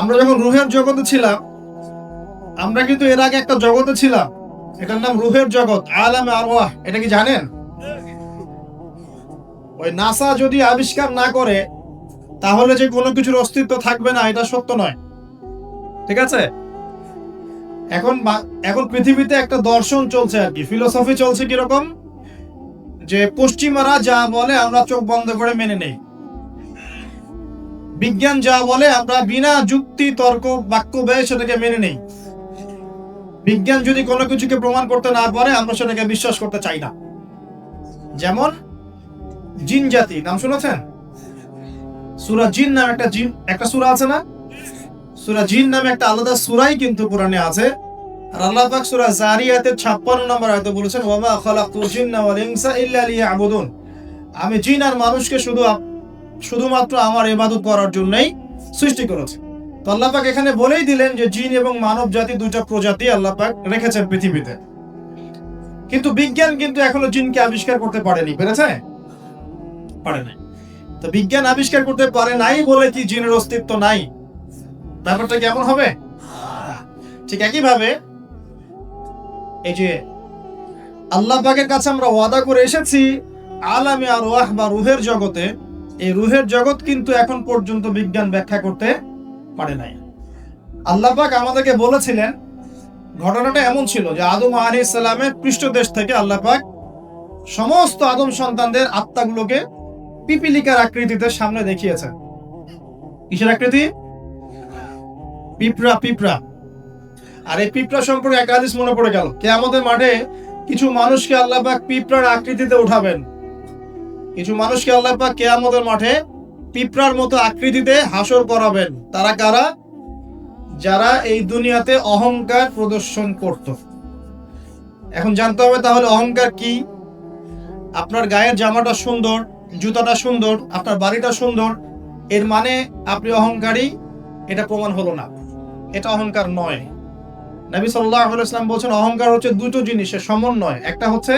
আমরা যখন রুহের জগতে ছিলাম, আমরা কিন্তু এর আগে একটা জগতে ছিলাম, এটার নাম রুহের জগৎ, আলামে আরওয়াহ। এটা কি জানেন? ওই নাসা যদি আবিষ্কার না করে তাহলে যে কোনো কিছুর অস্তিত্ব থাকবে না, এটা সত্য নয়। ঠিক আছে? এখন পৃথিবীতে একটা দর্শন চলছে আর কি, ফিলোসফি চলছে কিরকম, যে পশ্চিমারা যা বলে আমরা চোখ বন্ধ করে মেনে নেই, বিজ্ঞান যা বলে আমরা বিনা যুক্তি তর্ক বাক্য ব্যয় সেটাকে মেনে নেই। বিজ্ঞান যদি কোনো কিছুকে প্রমাণ করতে না পারে আমরা সেটাকে বিশ্বাস করতে চাই না। যেমন জিন জাতি, নাম শুনেছেন? সূরা জিন নামে একটা সূরা আছে না? সূরা জিন নামে একটা আলাদা সূরাই কিন্তু কোরআনে আছে। আর আল্লাহ পাক সূরা জারিয়াতের 56 নম্বর আয়াতে বলেছেন, ওয়ামা খালাকতুল জিন্না ওয়াল ইনসা ইল্লা লিয়াবুদুন। আমি জিন আর মানুষকে শুধুমাত্র আমার ইবাদত করার জন্যই সৃষ্টি করেছি। তো আল্লাহ পাক এখানে বলেই দিলেন যে জিন এবং মানব জাতি দুইটা প্রজাতি আল্লাহ পাক রেখেছেন পৃথিবীতে। কিন্তু বিজ্ঞান কিন্তু এখনো জিনকে আবিষ্কার করতে পারেনি। পেরেছে? পারে নাই। তো বিজ্ঞান আবিষ্কার করতে পারে নাই বলে কি জিনের অস্তিত্ব নাই? ব্যাপারটা কেমন হবে? ঠিক একইভাবে এই যে আল্লাহ পাকের কাছে আমরা ওয়াদা করে এসেছি আলামে আরওয়াহ বা রুহের জগতে, এই রুহের জগৎ কিন্তু এখন পর্যন্ত বিজ্ঞান ব্যাখ্যা করতে পারে নাই। আল্লাহ পাক আমাদেরকে বলেছিলেন, ঘটনাটা এমন ছিল যে আদম আলাইহিস সালামের পৃষ্ঠদেশ থেকে আল্লাহ পাক সমস্ত আদম সন্তানদের আত্মাগুলোকে পিপিলিকার আকৃতিতে সামনে দেখিয়েছেন। কিসের আকৃতি? পিঁপড়া। আর এই পিঁপড়া সম্পর্কে একটা হাদিস মনে পড়ে গেল, কিয়ামতের মাঠে কিছু মানুষকে আল্লাহ পাক পিঁপড়ার আকৃতিতে উঠাবেন। কিছু মানুষকে আল্লাহ পাক কিয়ামতের মাঠে পিঁপড়ার মতো আকৃতিতে হাসর করাবেন। তারা কারা? যারা এই দুনিয়াতে অহংকার প্রদর্শন করত। এখন জানতে হবে তাহলে অহংকার কি। আপনার গায়ের জামাটা সুন্দর, জুতাটা সুন্দর, আপনার বাড়িটা সুন্দর, এর মানে আপনি অহংকারী, এটা প্রমাণ হলো না, এটা অহংকার নয়। নবী সাল্লাল্লাহু আলাইহি ওয়াসাল্লাম বলেছেন অহংকার হচ্ছে দুটো জিনিসের সমন্বয়। একটা হচ্ছে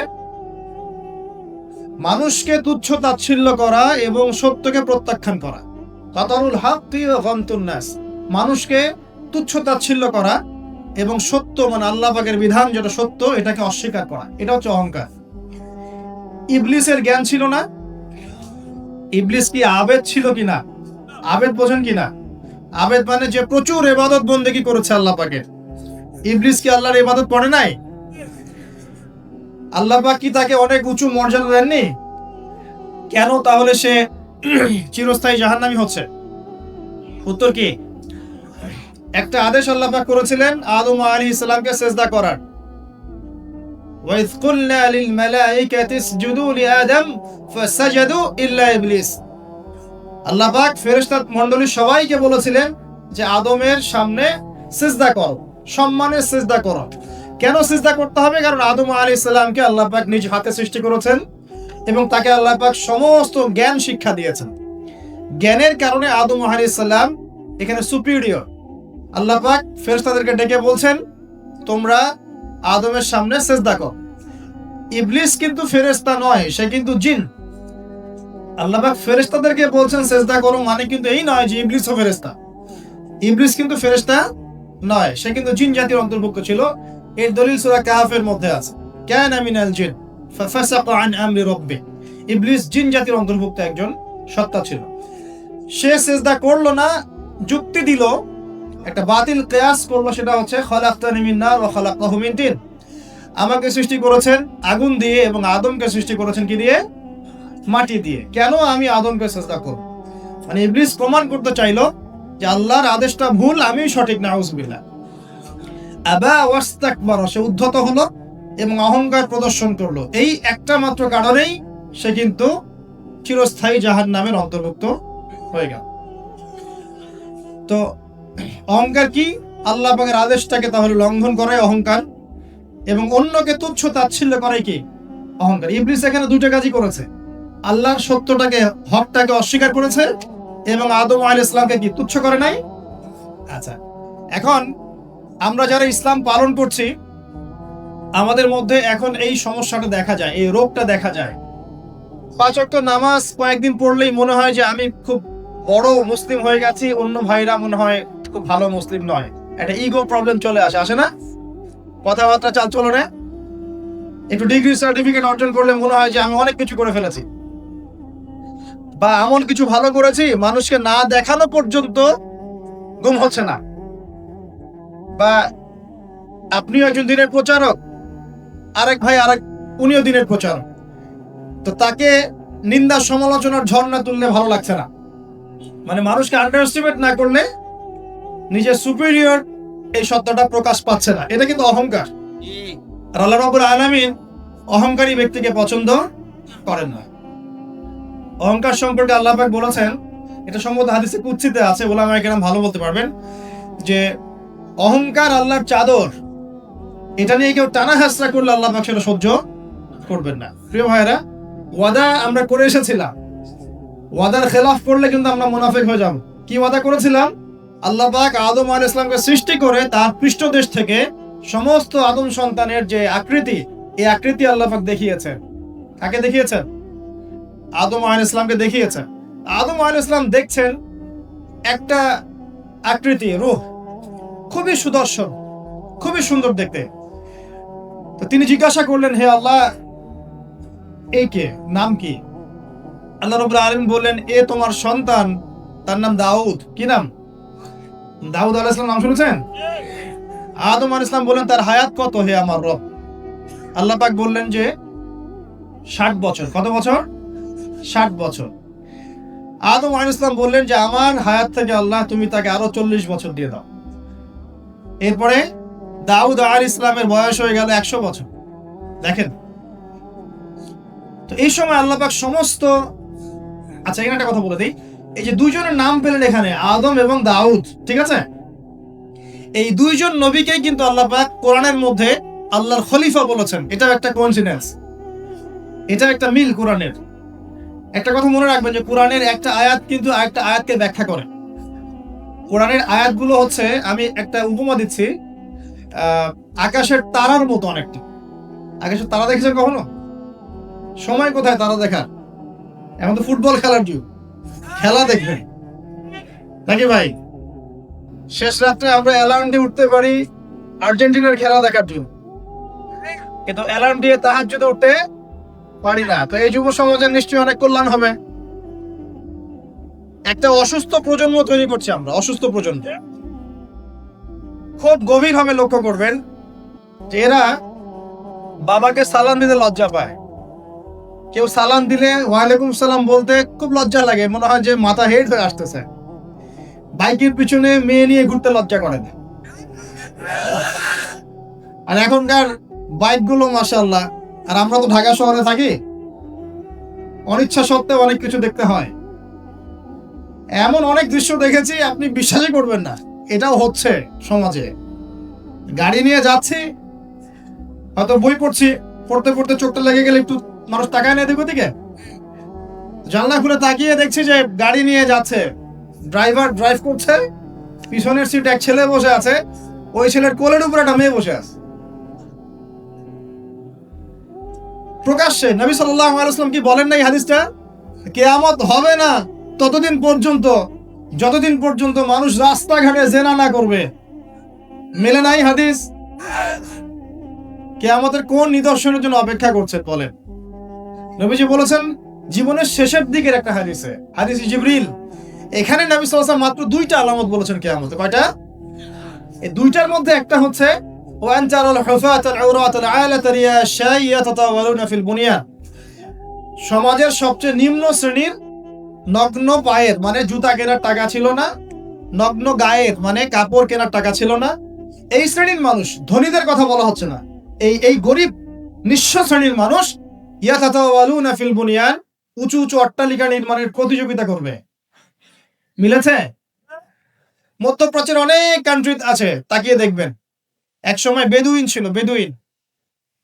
মানুষকে তুচ্ছ তাচ্ছিল্য করা এবং সত্যকে প্রত্যাখ্যান করা। কাতারুল হাক্কি ওয়া গামতুন নাস, মানুষকে তুচ্ছ তাচ্ছিল্য করা এবং সত্য মানে আল্লাহ পাকের বিধান যেটা সত্য এটাকে অস্বীকার করা, এটা হচ্ছে অহংকার। ইবলিসের জ্ঞান ছিল না? ইবলিস কি আবেদ ছিল কিনা? আবেদ বোঝেন কিনা? আবেদ মানে যে প্রচুর ইবাদত বন্দেগী করেছে আল্লাহ পাকের। ইবলিস কি আল্লাহর ইবাদত করে নাই? আল্লাহ পাক কি তাকে অনেক উঁচু মর্যাদা দেননি? কেন তাহলে সে চিরস্থায়ী জাহান্নামী হচ্ছে? উত্তর কি? একটা আদেশ আল্লাহ পাক করেছিলেন আদম আলাইহিস সালামকে সিজদা করার। ওয়াইজ কুলনা লিল মালাইকাতি ইসজুদু লিআদম ফাসাজাদু ইল্লা ইবলিস। আল্লাহ পাক ফেরেশতা মণ্ডলী সবাইকে বলেছিলেন যে আদমের সামনে সিজদা করো, সম্মানের সিজদা করো। কেন সিজদা করতে হবে? কারণ আদম আলাইহিস সালামকে আল্লাহ পাক নিজ হাতে সৃষ্টি করেছেন এবং তাকে আল্লাহ পাক সমস্ত জ্ঞান শিক্ষা দিয়েছেন। জ্ঞানের কারণে আদম আলাইহিস সালাম এখানে সুপিরিয়র। আল্লাহ পাক ফেরেশতাদেরকে ডেকে বলছেন তোমরা আদমের সামনে সিজদা করো। ইবলিস কিন্তু ফেরেশতা নয়, সে কিন্তু জিন। আল্লাহ পাক ফেরেশতাদেরকে বলছেন সিজদা করো, মানে কিন্তু এই নয় যে ইবলিসও ফেরেশতা। ইবলিস কিন্তু ফেরেশতা নয়, সে কিন্তু জিন জাতির অন্তর্ভুক্ত ছিল। এর দলিল সূরা কাহফের মধ্যে আছে, কানা মিনাল জিন ফাফাসাকা আন আমরি রাব্বি। ইবলিস জিন জাতির অন্তর্ভুক্ত একজন সত্তা ছিল। সে সিজদা করলো না, যুক্তি দিল, একটা বাতিল কিয়াস করলো, সেটা হচ্ছে খালাকতানি মিন নার ওয়া খালাকতাহু মিন তিন। আমাকে সৃষ্টি করেছেন আগুন দিয়ে এবং আদমকে সৃষ্টি করেছেন কি দিয়ে? মাটি দিয়ে। কেন আমি আদমকে সিজদা করব? মানে ইবলিস প্রমাণ করতে চাইলো যে আল্লাহর আদেশটা ভুল, আমি সঠিক। নাউজুবিল্লাহ। আবা ওয়াস্তাকবার, সে উদ্ধত হলো এবং অহংকার প্রদর্শন করলো। এই একটা মাত্র কারণেই সে কিন্তু চিরস্থায়ী জাহান্নামের অন্তর্ভুক্ত হয়ে গেল। তো অহংকার কি? আল্লাহ পাকের আদেশটাকে তাহলে লঙ্ঘন করাই অহংকার, এবং অন্যকে তুচ্ছ তাচ্ছিল্য করাই কি? অহংকার। ইবলিস এখানে দুটো কাজই করেছে, আল্লাহর সত্যটাকে, হকটাকে অস্বীকার করেছে এবং আদম আলাইহিস সালামকে কি তুচ্ছ করে নাই? আচ্ছা, এখন আমরা যারা ইসলাম পালন করছি আমাদের মধ্যে এখন এই সমস্যাটা দেখা যায়, এই রোগটা দেখা যায়। 5 ওয়াক্ত নামাজ কয়েকদিন পড়লেই মনে হয় যে আমি খুব বড় মুসলিম হয়ে গেছি, অন্য ভাইরা মনে হয় খুব ভালো মুসলিম নয়, একটা ইগো প্রবলেম চলে আসে না? কথাবার্তা চাল চলনে একটু ডিগ্রি সার্টিফিকেট অর্জন করলে মনে হয় যে আমি অনেক কিছু করে ফেলেছি, বা এমন কিছু ভালো করেছি মানুষকে না দেখানো পর্যন্ত ঘুম হচ্ছে না। বা আপনিও একজন দিনের প্রচারক, আরেক ভাই উনিও দিনের প্রচারক, তো তাকে নিন্দা সমালোচনার ঝর্ণা তুললে ভালো লাগছে না। মানে মানুষকে আন্ডার এস্টিমেট না করলে নিজের সুপিরিয়র এই সত্যটা প্রকাশ পাচ্ছে না, এটা কিন্তু অহংকার। আর আল্লাহ রাব্বুল আলামিন অহংকারী ব্যক্তিকে পছন্দ করেন না। অহংকার সম্পর্কে আল্লাহ পাক বলেছেন, এটা সম্ভবত হাদিসে কুদসিতে আছে, উলামায়ে কেরাম ভালো বলতে পারবেন, যে অহংকার আল্লাহর চাদর, এটা নিয়ে কেউ টানা হাসরা করলে আল্লাহ পাক সেটা সহ্য করবেন না। প্রিয় ভাইরা, ওয়াদা আমরা করে এসেছিলাম, ওয়াদার খেলাফ করলে কিন্তু আমরা মুনাফিক হয়ে যাব। কি ওয়াদা করেছিলাম? আল্লাহ পাক আদম আলাইহিস সালামকে সৃষ্টি করে তার পৃষ্ঠদেশ থেকে সমস্ত আদম সন্তানের যে আকৃতি, এই আকৃতি আল্লাহ পাক দেখিয়েছেন। কাকে দেখিয়েছেন? আদম আলাইহিস সালামকে দেখিয়েছেন। আদম আলাইহিস সালাম দেখছেন একটা আকৃতি, রূহ, খুবই সুদর্শন, খুবই সুন্দর দেখতে। তো তিনি জিজ্ঞাসা করলেন, হে আল্লাহ, এই কে, নাম কি? আল্লাহ রাব্বুল আলামিন বললেন, এ তোমার সন্তান, তার নাম দাউদ। কি নাম? দাউদ আলাইহিস সালাম নাম শুনেছেন? আদম আলাইহিস সালাম বললেন, তার হায়াত কত হে আমার রব? আল্লাহ পাক বললেন যে 60 বছর। কত বছর? 60 বছর। আদম আলাইহিস সালাম বললেন যে আমার হায়াত থেকে আল্লাহ তুমি তাকে আরো 40 বছর দিয়ে দাও। এরপরে দাউদ আলাইহিস সালামের বয়স হয়ে গেল 100 বছর। দেখেন, তো এই সময় আল্লাহ পাক সমস্ত, আচ্ছা এখানে একটা কথা বলে দিই, এই যে দুইজনের নাম পেলেন এখানে, আদম এবং দাউদ, ঠিক আছে? এই দুইজন নবীকেই কিন্তু আল্লাহ পাক কোরআনের মধ্যে আল্লাহর খলিফা বলেছেন। এটাও একটা কোইন্সিডেন্স, এটা একটা মিল কোরআনের। একটা কথা মনে রাখবেন যে কোরআনের একটা আয়াত কিন্তু আরেকটা আয়াতকে ব্যাখ্যা করে। কোরআনের আয়াতগুলো হচ্ছে, আমি একটা উপমা দিচ্ছি, আকাশের তারার মতো অনেকটা। আকাশের তারা দেখেছেন কখনো? সময় কোথায় তারা দেখার? এখন তো ফুটবল খেলার যুগ, খেলা দেখবেন নাকি ভাই? শেষ রাত্রে আমরা অ্যালার্ম দিয়ে উঠতে পারি আর্জেন্টিনার খেলা দেখার জন্য, কিন্তু অ্যালার্ম দিয়ে তাহাজ্জুদে উঠতে পারি না। তো এই যুব সমাজের নিশ্চয়ই অনেক কল্যাণ হবে। একটা অসুস্থ প্রজন্ম তৈরি করছি আমরা, অসুস্থ প্রজন্ম। খুব গভীরভাবে লক্ষ্য করবেন যে এরা বাবাকে সালাম দিতে লজ্জা পায়। কেউ সালাম দিলে ওয়ালাইকুম সালাম বলতে খুব লজ্জা লাগে, মনে হয় যে মাথা হেড হয়ে আসতেছে। বাইকের পিছনে মেয়ে নিয়ে ঘুরতে লজ্জা করে না। আর এখনকার বাইকগুলো মাশাআল্লাহ, আর আমরা তো ঢাকা শহরে থাকি, অনিচ্ছা সত্ত্বেও অনেক কিছু দেখতে হয়। এমন অনেক দৃশ্য দেখেছি আপনি বিশ্বাসই করবেন না, এটাও হচ্ছে সমাজে। গাড়ি নিয়ে যাচ্ছি, হয়তো বই পড়ছি, পড়তে পড়তে চোখটা লেগে গেলে একটু মানুষ তাকায় না এদিক ওদিকে, জানলা খুলে তাকিয়ে দেখছি যে গাড়ি নিয়ে যাচ্ছে, ড্রাইভার ড্রাইভ করছে, পিছনের সিটে এক ছেলে বসে আছে, ওই ছেলের কোলের উপর একটা মেয়ে বসে আছে। প্রকাশ্যে নবী সাল্লাল্লাহু আলাইহি ওয়াসাল্লাম কি বলেন নাই হাদিসটা? কিয়ামত হবে না ততদিন পর্যন্ত যতদিন পর্যন্ত মানুষ রাস্তাঘাটে জেনা না করবে। মেলে নাই হাদিস? কিয়ামতের কোন নিদর্শনের জন্য অপেক্ষা করছেন বলেন? নবীজি বলেছেন জীবনের শেষের দিকের একটা হাদিসে, হাদিস জিবরিল, এখানে নবী সাল্লাল্লাহু আলাইহি ওয়াসাল্লাম মাত্র দুইটা আলামত বলেছেন কিয়ামতে। কয়টা? এই দুইটার মধ্যে একটা হচ্ছে ওয়ান তারাল হুফাতাল আওরাতাল আলাতা রিয়াশাই ইয়াতাতাওয়ালুনা ফিল বুনিয়ান। সমাজের সবচেয়ে নিম্ন শ্রেণীর নগ্ন পায়ের, মানে জুতা কেনার টাকা ছিল না, নগ্ন গায়ের মানে কাপড় কেনার টাকা ছিল না, এই শ্রেণীর মানুষ, ধনীদের কথা বলা হচ্ছে না, এই গরিব নিঃস্ব শ্রেণীর মানুষ ইয়াতাতাওয়ালুনা ফিল বুনিয়ান, উঁচু উঁচু অট্টালিকা নির্মাণের প্রতিযোগিতা করবে। মিলেছে? মধ্যপ্রাচ্যের অনেক কান্ট্রি আছে, তাকিয়ে দেখবেন। এক সময় বেদুইন ছিল, বেদুইন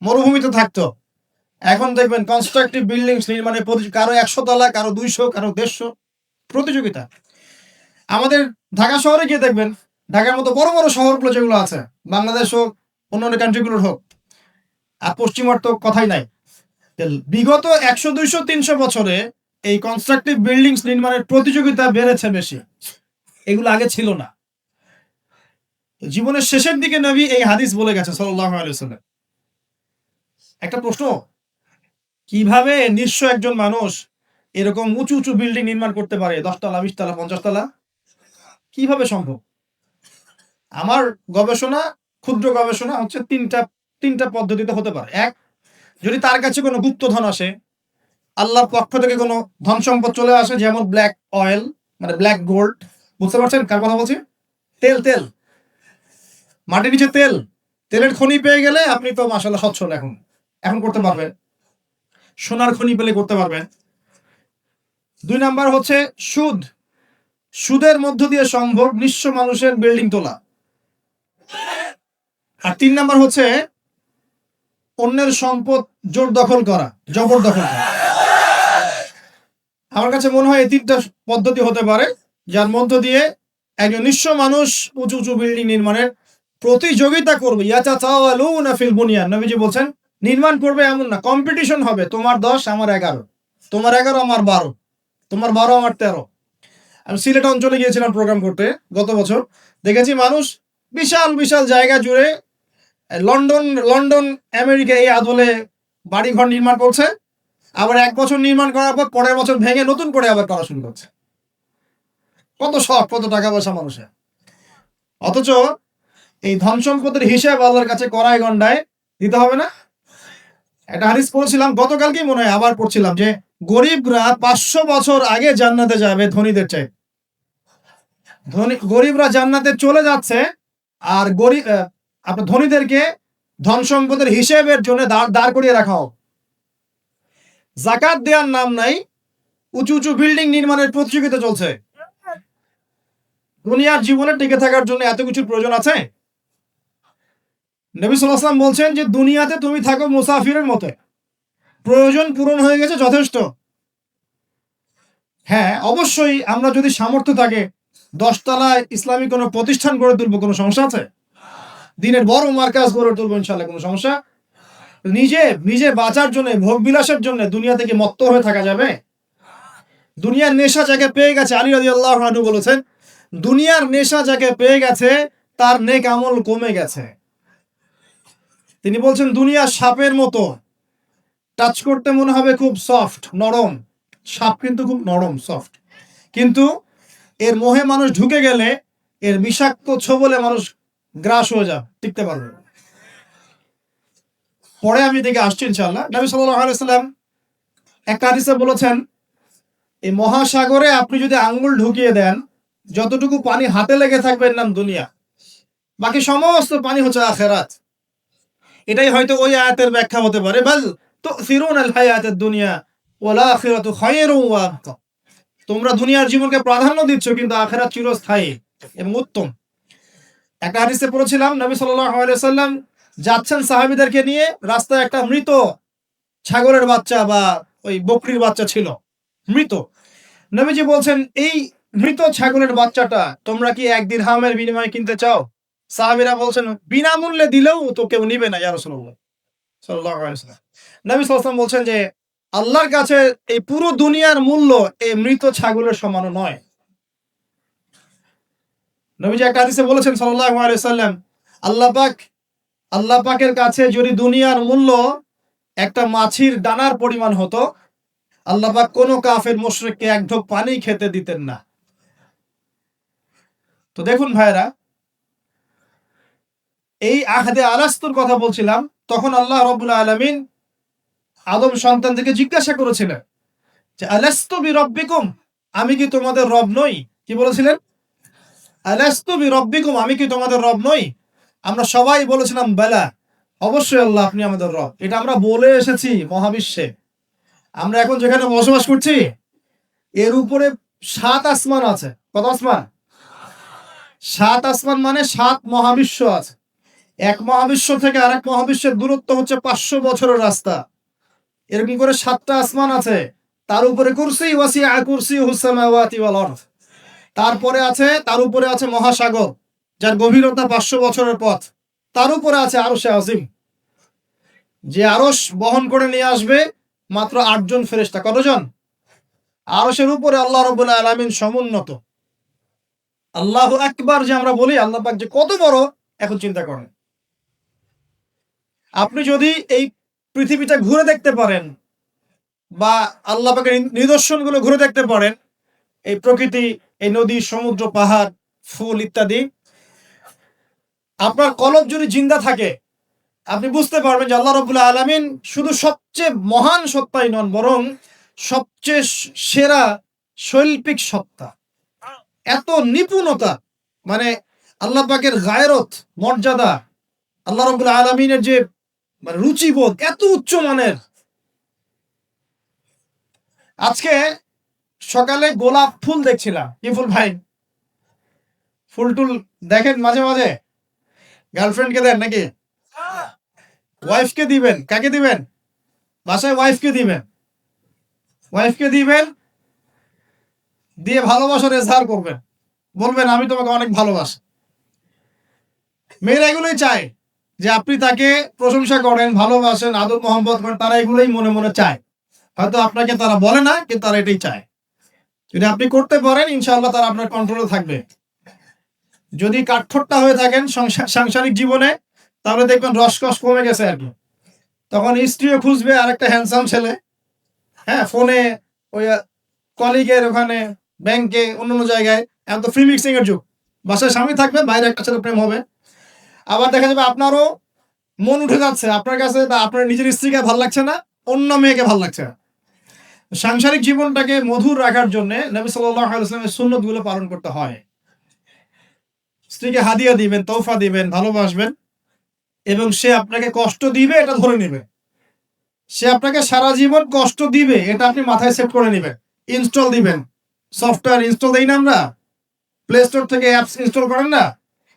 মরুভূমিতে থাকতো। এখন দেখবেন কনস্ট্রাকটিভ বিল্ডিংস নির্মাণে কারো 100 তলা, কারো 200, কারো 150 প্রতিযোগিতা। আমাদের ঢাকা শহরে গিয়ে দেখবেন, ঢাকার মতো বড় বড় শহরগুলো যেগুলো আছে, বাংলাদেশ হোক অন্যান্য কান্ট্রিগুলোর হোক, আর পশ্চিমার তো কথাই নাই, বিগত 100, 200, 300 বছরে এই কনস্ট্রাকটিভ বিল্ডিংস নির্মাণের প্রতিযোগিতা বেড়েছে বেশি। এগুলো আগে ছিল না। জীবনের শেষের দিকে নবী এই হাদিস বলে গেছে সাল্লাল্লাহু আলাইহি ওয়াসাল্লাম। একটা প্রশ্ন, কিভাবে নিঃস্ব একজন মানুষ এরকম উঁচু উঁচু বিল্ডিং নির্মাণ করতে পারে, 10 তলা, 20 তলা, 50 তলা? কিভাবে সম্ভব? আমার গবেষণা, ক্ষুদ্র গবেষণা হচ্ছে তিনটা পদ্ধতিতে হতে পারে। এক, যদি তার কাছে কোনো গুপ্তধন আসে, আল্লাহর পক্ষ থেকে কোনো ধন সম্পদ চলে আসে, যেমন ব্ল্যাক অয়েল, মানে ব্ল্যাক গোল্ড। বুঝতে পারছেন কার কথা বলছি? তেল, তেল, মাটির নিচে তেল, তেলের খনি পেয়ে গেলে আপনি তো মাশাআল্লাহ সচ্ছল এখন এখন করতে পারবেন। সোনার খনি পেলে করতে পারবেন। 2 নাম্বার হচ্ছে সুদ। সুদের মধ্য দিয়ে সম্ভব নিঃস্ব মানুষের বিল্ডিং তোলা। আর 3 নাম্বার হচ্ছে অন্যের সম্পদ জোর দখল করা, জবরদখল করা। আমার কাছে মনে হয় এই 3টা পদ্ধতি হতে পারে, যার মধ্য দিয়ে একজন নিঃস্ব মানুষ উঁচু উঁচু বিল্ডিং নির্মাণের প্রতিযোগিতা করবে। ইয়াতাতাওয়ালুনা ফিল বুনিয়ান, নবীজি বলছেন নির্মাণ করবে এমন না, কম্পিটিশন হবে। তোমার 10 আমার 11, তোমার 11 আমার 12, তোমার 12 আমার 13। আমি সিলেট অঞ্চলে গিয়েছিলাম প্রোগ্রাম করতে গত বছর। দেখেছি মানুষ বিশাল বিশাল জায়গা জুড়ে লন্ডন লন্ডন আমেরিকা এই আদলে বাড়িঘর নির্মাণ করছে, আবার 1 বছর নির্মাণ করার পর পরের বছর ভেঙে নতুন করে আবার করা শুরু করছে। কত শখ, কত টাকা পয়সা মানুষের। অথচ এই ধন সম্পদের হিসাব আল্লাহর কাছে কড়াই গন্ডায় দিতে হবে না? একটা হাদিস পড়ছিলাম গতকালকেই, মনে হয় আবার পড়ছিলাম, যে গরিবরা 500 বছর আগে জান্নাতে যাবে ধনীদের চাই। গরিবরা জান্নাতে চলে যাচ্ছে, আর আপনার ধনীদেরকে ধন সম্পদের হিসেবের জন্য দাঁড় করিয়ে রাখা হোক। জাকাত দেওয়ার নাম নাই, উঁচু উঁচু বিল্ডিং নির্মাণের প্রতিযোগিতা চলছে। দুনিয়ার জীবনে টিকে থাকার জন্য এত কিছুর প্রয়োজন আছে? নবী সাল্লাল্লাহু আলাইহি ওয়াসাল্লাম বলছেন যে দুনিয়াতে তুমি থাকো মুসাফিরের মতো, প্রয়োজন পূরণ হয়ে গেছে, যথেষ্ট। হ্যাঁ, অবশ্যই আমরা যদি সামর্থ্য থাকে 10 তলায় ইসলামিক কোনো প্রতিষ্ঠান গড়ে তুলবো, কোনো সমস্যা আছে? দিনের বড় মার্কাজ গড়ে তুলবো, ইনশাআল্লাহ, কোনো সমস্যা? নিজে বাঁচার জন্য, ভোগ বিলাসের জন্য দুনিয়া থেকে মত্ত হয়ে থাকা যাবে? দুনিয়ার নেশা যাকে পেয়ে গেছে, আলী রাদিয়াল্লাহু আনহু বলেছেন, দুনিয়ার নেশা যাকে পেয়ে গেছে তার নেক আমল কমে গেছে। তিনি বলছেন দুনিয়া সাপের মতো, টাচ করতে মনে হবে খুব সফট, নরম। সাপ কিন্তু খুব নরম, সফট, কিন্তু এর মোহে মানুষ ঢুকে গেলে এর বিষাক্ত ছোবলে মানুষ গ্রাস হয়ে যায়, টিকতে পারবে না। পরে আমি দেখে আসছি ইনশাআল্লাহ। নবী সাল্লাল্লাহু আলাইহি ওয়াসাল্লাম একটা হাদিসে বলেছেন, এই মহাসাগরে আপনি যদি আঙ্গুল ঢুকিয়ে দেন, যতটুকু পানি হাতে লেগে থাকবে এর নাম দুনিয়া, বাকি সমস্ত পানি হচ্ছে আখিরাত। এটাই হয়তো ওই আয়াতের ব্যাখ্যা হতে পারে, বাল তুসিরুনাল হায়াতাদ দুনিয়া ওয়াল আখিরাতু খায়রুন ওয়া আবকা। তোমরা দুনিয়ার জীবনকে প্রাধান্য দিচ্ছ, কিন্তু আখিরাত চিরস্থায়ী এবং উত্তম। একটা হাদিসে পড়েছিলাম, নবী সাল্লাল্লাহু আলাইহি ওয়াসাল্লাম যাচ্ছেন সাহাবীদেরকে নিয়ে, রাস্তায় একটা মৃত ছাগলের বাচ্চা বা ওই বকরির বাচ্চা ছিল, মৃত। নবীজি বলছেন, এই মৃত ছাগলের বাচ্চাটা তোমরা কি 1 দিরহামের বিনিময়ে কিনতে চাও? সাহাবীরা বলছেন, বিনামূল্যে দিলেও তো কেউ নিবে না, ইয়া রাসূলুল্লাহ সাল্লাল্লাহু আলাইহি ওয়াসাল্লাম। নবী সাল্লাল্লাহু আলাইহি ওয়াসাল্লাম বলছেন যে আল্লাহর কাছে এই পুরো দুনিয়ার মূল্য এই মৃত ছাগলের সমান নয়। নবীজি একটা হাদিসে বলেছেন সাল্লাল্লাহু আলাইহি ওয়াসাল্লাম, আল্লাহ পাকের কাছে যদি দুনিয়ার মূল্য একটা মাছির দানার পরিমাণ হতো, আল্লাহ পাক কোনো কাফের মুশরিককে 1 ঢোক পানি খেতে দিতেন না। তো দেখুন ভাইরা, এই আহদে আলাস্তুর কথা বলছিলাম, তখন আল্লাহ রাব্বুল আলামিন আদম সন্তানদেরকে জিজ্ঞাসা করেছিলেন যে আলাস্তু বিরাব্বিকুম, আমি কি তোমাদের রব নই? কি বলেছিলেন? আলাস্তু বিরাব্বিকুম, আমি কি তোমাদের রব নই? আমরা সবাই বলেছিলাম বালা, অবশ্যই আল্লাহ আপনি আমাদের রব। এটা আমরা বলে এসেছি মহাবিশ্বে। আমরা এখন যেখানে বসবাস করছি এর উপরে 7 আসমান আছে। কত আসমান? 7 আসমান মানে 7 মহাবিশ্ব আছে। এক মহাবিশ্ব থেকে আরেক মহাবিশ্বের দূরত্ব হচ্ছে 500 বছরের রাস্তা। এরকম করে 7টা আসমান আছে। তার উপরে কুরসি, ওয়াসিআ কুরসিয়ুহুস সামাওয়াতি ওয়াল আরদ। তার উপরে আছে মহাসাগর, যার গভীরতা 500 বছরের পথ। তার উপরে আছে আরশে আজিম, যে আরশ বহন করে নিয়ে আসবে মাত্র 8 জন ফেরেশতা। কতজন? আরশের উপরে আল্লাহ রাব্বুল আলামিন সমুন্নত। আল্লাহু আকবার যে আমরা বলি, আল্লাহ পাক যে কত বড় এখন চিন্তা করেন। আপনি যদি এই পৃথিবীটা ঘুরে দেখতে পারেন বা আল্লাহ পাকের নিদর্শনগুলো ঘুরে দেখতে পারেন, এই প্রকৃতি, এই নদী, সমুদ্র, পাহাড়, ফুল ইত্যাদি, আপনার কলব যদি জিন্দা থাকে আপনি বুঝতে পারবেন যে আল্লাহ রাব্বুল আলামিন শুধু সবচেয়ে মহান সত্তাই নন, বরং সবচেয়ে সেরা শৈল্পিক সত্তা। এত নিপুণতা, মানে আল্লাহ পাকের গায়রত, মর্যাদা, আল্লাহ রাব্বুল আলামিনের যে মানে রুচিবোধ এত উচ্চ মানের। আজকে সকালে গোলাপ ফুল দেখছিলাম। কি ফুল ভাই? ফুল টুল দেখেন মাঝে মাঝে? গার্লফ্রেন্ডকে দেন নাকি? ওয়াইফকে দিবেন? কাকে দিবেন? বাসায় ওয়াইফকে দিবেন। ওয়াইফকে দিবেন, দিয়ে ভালোবাসার এজহার করবেন, বলবেন আমি তোমাকে অনেক ভালোবাসি। মেয়েরা এগুলোই চায় যে আপনি তাকে প্রশংসা করেন, ভালোবাসেন, আদর মোহাম্মত করেন। তারা এগুলোই মনে মনে চায়। হয়তো আপনাকে তারা বলে না, কিন্তু তারা এটাই চায়। যদি আপনি করতে পারেন ইনশাআল্লাহ তারা আপনার কন্ট্রোলে থাকবে। যদি কাঠখোট্টা হয়ে থাকেন সাংসারিক জীবনে, তাহলে দেখবেন রসকস কমে গেছে আর কি। তখন স্ত্রীও খুঁজবে আরেকটা হ্যান্ডসাম ছেলে, হ্যাঁ, ফোনে, ওই কলিগের ওখানে, ব্যাংকে, অন্যান্য জায়গায়। এখন তো ফ্রি মিক্সিং এর যুগ। বাসায় স্বামী থাকবে, বাইরে একটা ছেলে প্রেম হবে। আবার দেখা যাবে আপনারও মন উঠে যাচ্ছে, আপনার কাছে আপনার নিজের স্ত্রীকে ভাল লাগছে না, অন্য মেয়েকে ভাল লাগছে। সাংসারিক জীবনটাকে মধুর রাখার জন্য নবী সাল্লাল্লাহু আলাইহি ওয়াসাল্লামের সুন্নতগুলো পালন করতে হয়। স্ত্রীকে হাদিয়া দিবেন, তোহফা দিবেন, ভালোবাসবেন, এবং সে আপনাকে কষ্ট দিবে এটা ধরে নেবে। সে আপনাকে সারা জীবন কষ্ট দিবে এটা আপনি মাথায় সেট করে নেবেন। ইনস্টল দিবেন, সফটওয়্যার ইনস্টল দেই না আমরা, প্লে স্টোর থেকে অ্যাপস ইনস্টল করেন না?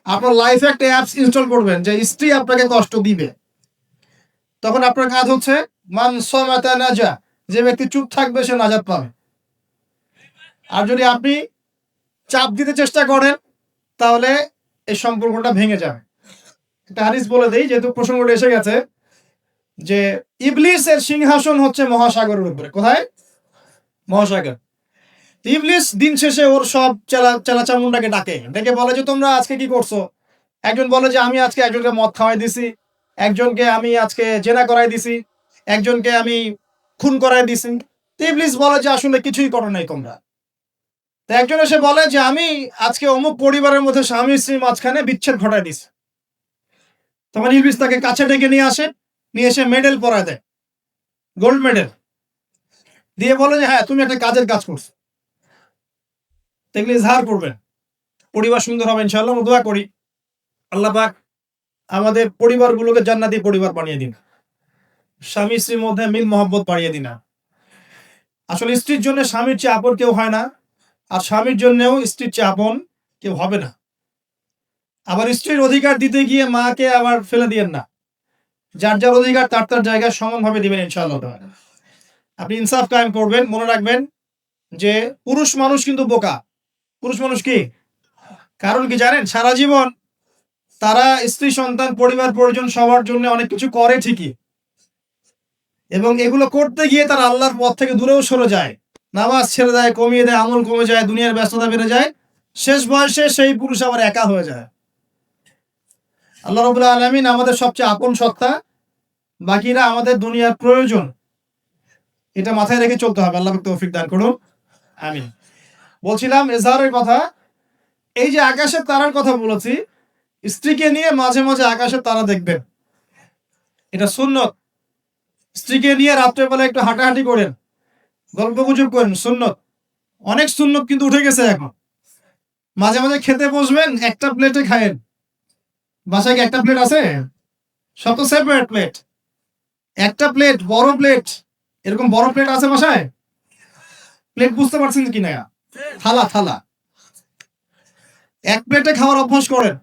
আপনার লাইফে একটা অ্যাপস ইনস্টল করবেন যে স্ত্রী আপনাকে কষ্ট দিবে। তখন আপনার কাজ হচ্ছে মান সামাতা নাজা, যে ব্যক্তি চুপ থাকবে সে নাজাত পাবে। আর যদি আপনি চাপ দিতে চেষ্টা করেন তাহলে এই সম্পর্কটা ভেঙে যাবে। একটা হাদিস বলে দেই যেহেতু প্রসঙ্গটা এসে গেছে, যে ইবলিসের সিংহাসন হচ্ছে মহাসাগরের উপরে। কোথায়? মহাসাগর। ইবলিস দিন শেষে ওর সব চেলাচামুন্ডাকে ডাকে, ডেকে বলে যে তোমরা আজকে কি করছো? একজন বলে যে আমি আজকে একজনকে মদ খাওয়াই দিছি, একজনকে আমি আজকে জেনা করাই দিছি, একজনকে আমি খুন করাই দিছি। ইবলিস বলে যে আসলে কিছুই করো নাই তোমরা। তো একজন এসে বলে যে আমি আজকে অমুক পরিবারের মধ্যে স্বামী স্ত্রীর মাঝখানে বিচ্ছেদ ঘটাই দিছি। তখন ইবলিস তাকে কাছে ডেকে নিয়ে আসে, নিয়ে এসে মেডেল পরায় দেয়, গোল্ড মেডেল দিয়ে বলে যে হ্যাঁ তুমি একটা কাজের কাজ করছো। এগুলো ইজহার করবেন, পরিবার সুন্দর হবে ইনশাআল্লাহ। আমরা দোয়া করি আল্লাহ পাক আমাদের পরিবারগুলোকে জান্নাতি পরিবার বানিয়ে দিন, স্বামী স্ত্রীর মধ্যে মিল মহব্বত বাড়িয়ে দিন। আসলে স্ত্রীর জন্য স্বামীর চেয়ে আপন কেউ হয় না, আর স্বামীর জন্যও স্ত্রীর চেয়ে আপন কেউ হবে না। আবার স্ত্রীর অধিকার দিতে গিয়ে মাকে আবার ফেলে দিয়েন না। যার যার অধিকার তার তার জায়গায় সমানভাবে দিবেন ইনশাআল্লাহ। আপনি ইনসাফ কায়েম করবেন। মনে রাখবেন যে পুরুষ মানুষ কিন্তু বোকা। পুরুষ মানুষ কি? কারণ কি জানেন? সারা জীবন তারা স্ত্রী, সন্তান, পরিবার, পরিজন সবার জন্য অনেক কিছু করে ঠিকই, এবং এগুলো করতে গিয়ে তারা আল্লাহর পথ থেকে দূরেও সরে যায়, নামাজ ছেড়ে দেয়, কমিয়ে দেয়, আমল কমে যায়, দুনিয়ার ব্যস্ততা বেড়ে যায়। শেষ বয়সে সেই পুরুষ আবার একা হয়ে যায়। আল্লাহ রাব্বুল আলামিন আমাদের সবচেয়ে আপন সত্তা, বাকিরা আমাদের দুনিয়ার প্রয়োজন। এটা মাথায় রেখে চলতে হবে। আল্লাহ পাক তৌফিক দান করুন, আমিন। বলছিলাম এজহারের কথা। এই যে আকাশের তারার কথা বলেছি, স্ত্রীকে নিয়ে মাঝে মাঝে আকাশের তারা দেখবেন, এটা সুন্নত। স্ত্রীকে নিয়ে রাত্রেবেলা একটু হাঁটাহাঁটি করেন, গল্প গুজব করেন, সুন্নত। অনেক সুন্নত কিন্তু উঠে গেছে এখন। মাঝে মাঝে খেতে বসবেন, একটা প্লেটে খায়েন। বাসায় কি একটা প্লেট আছে? সব তো সেপারেট প্লেট। একটা প্লেট, বড় প্লেট, এরকম বড় প্লেট আছে বাসায়? প্লেট বুঝতে পারছেন কি না? থালা, থালা। এক প্লেটে খাওয়ার অভ্যাস করেন।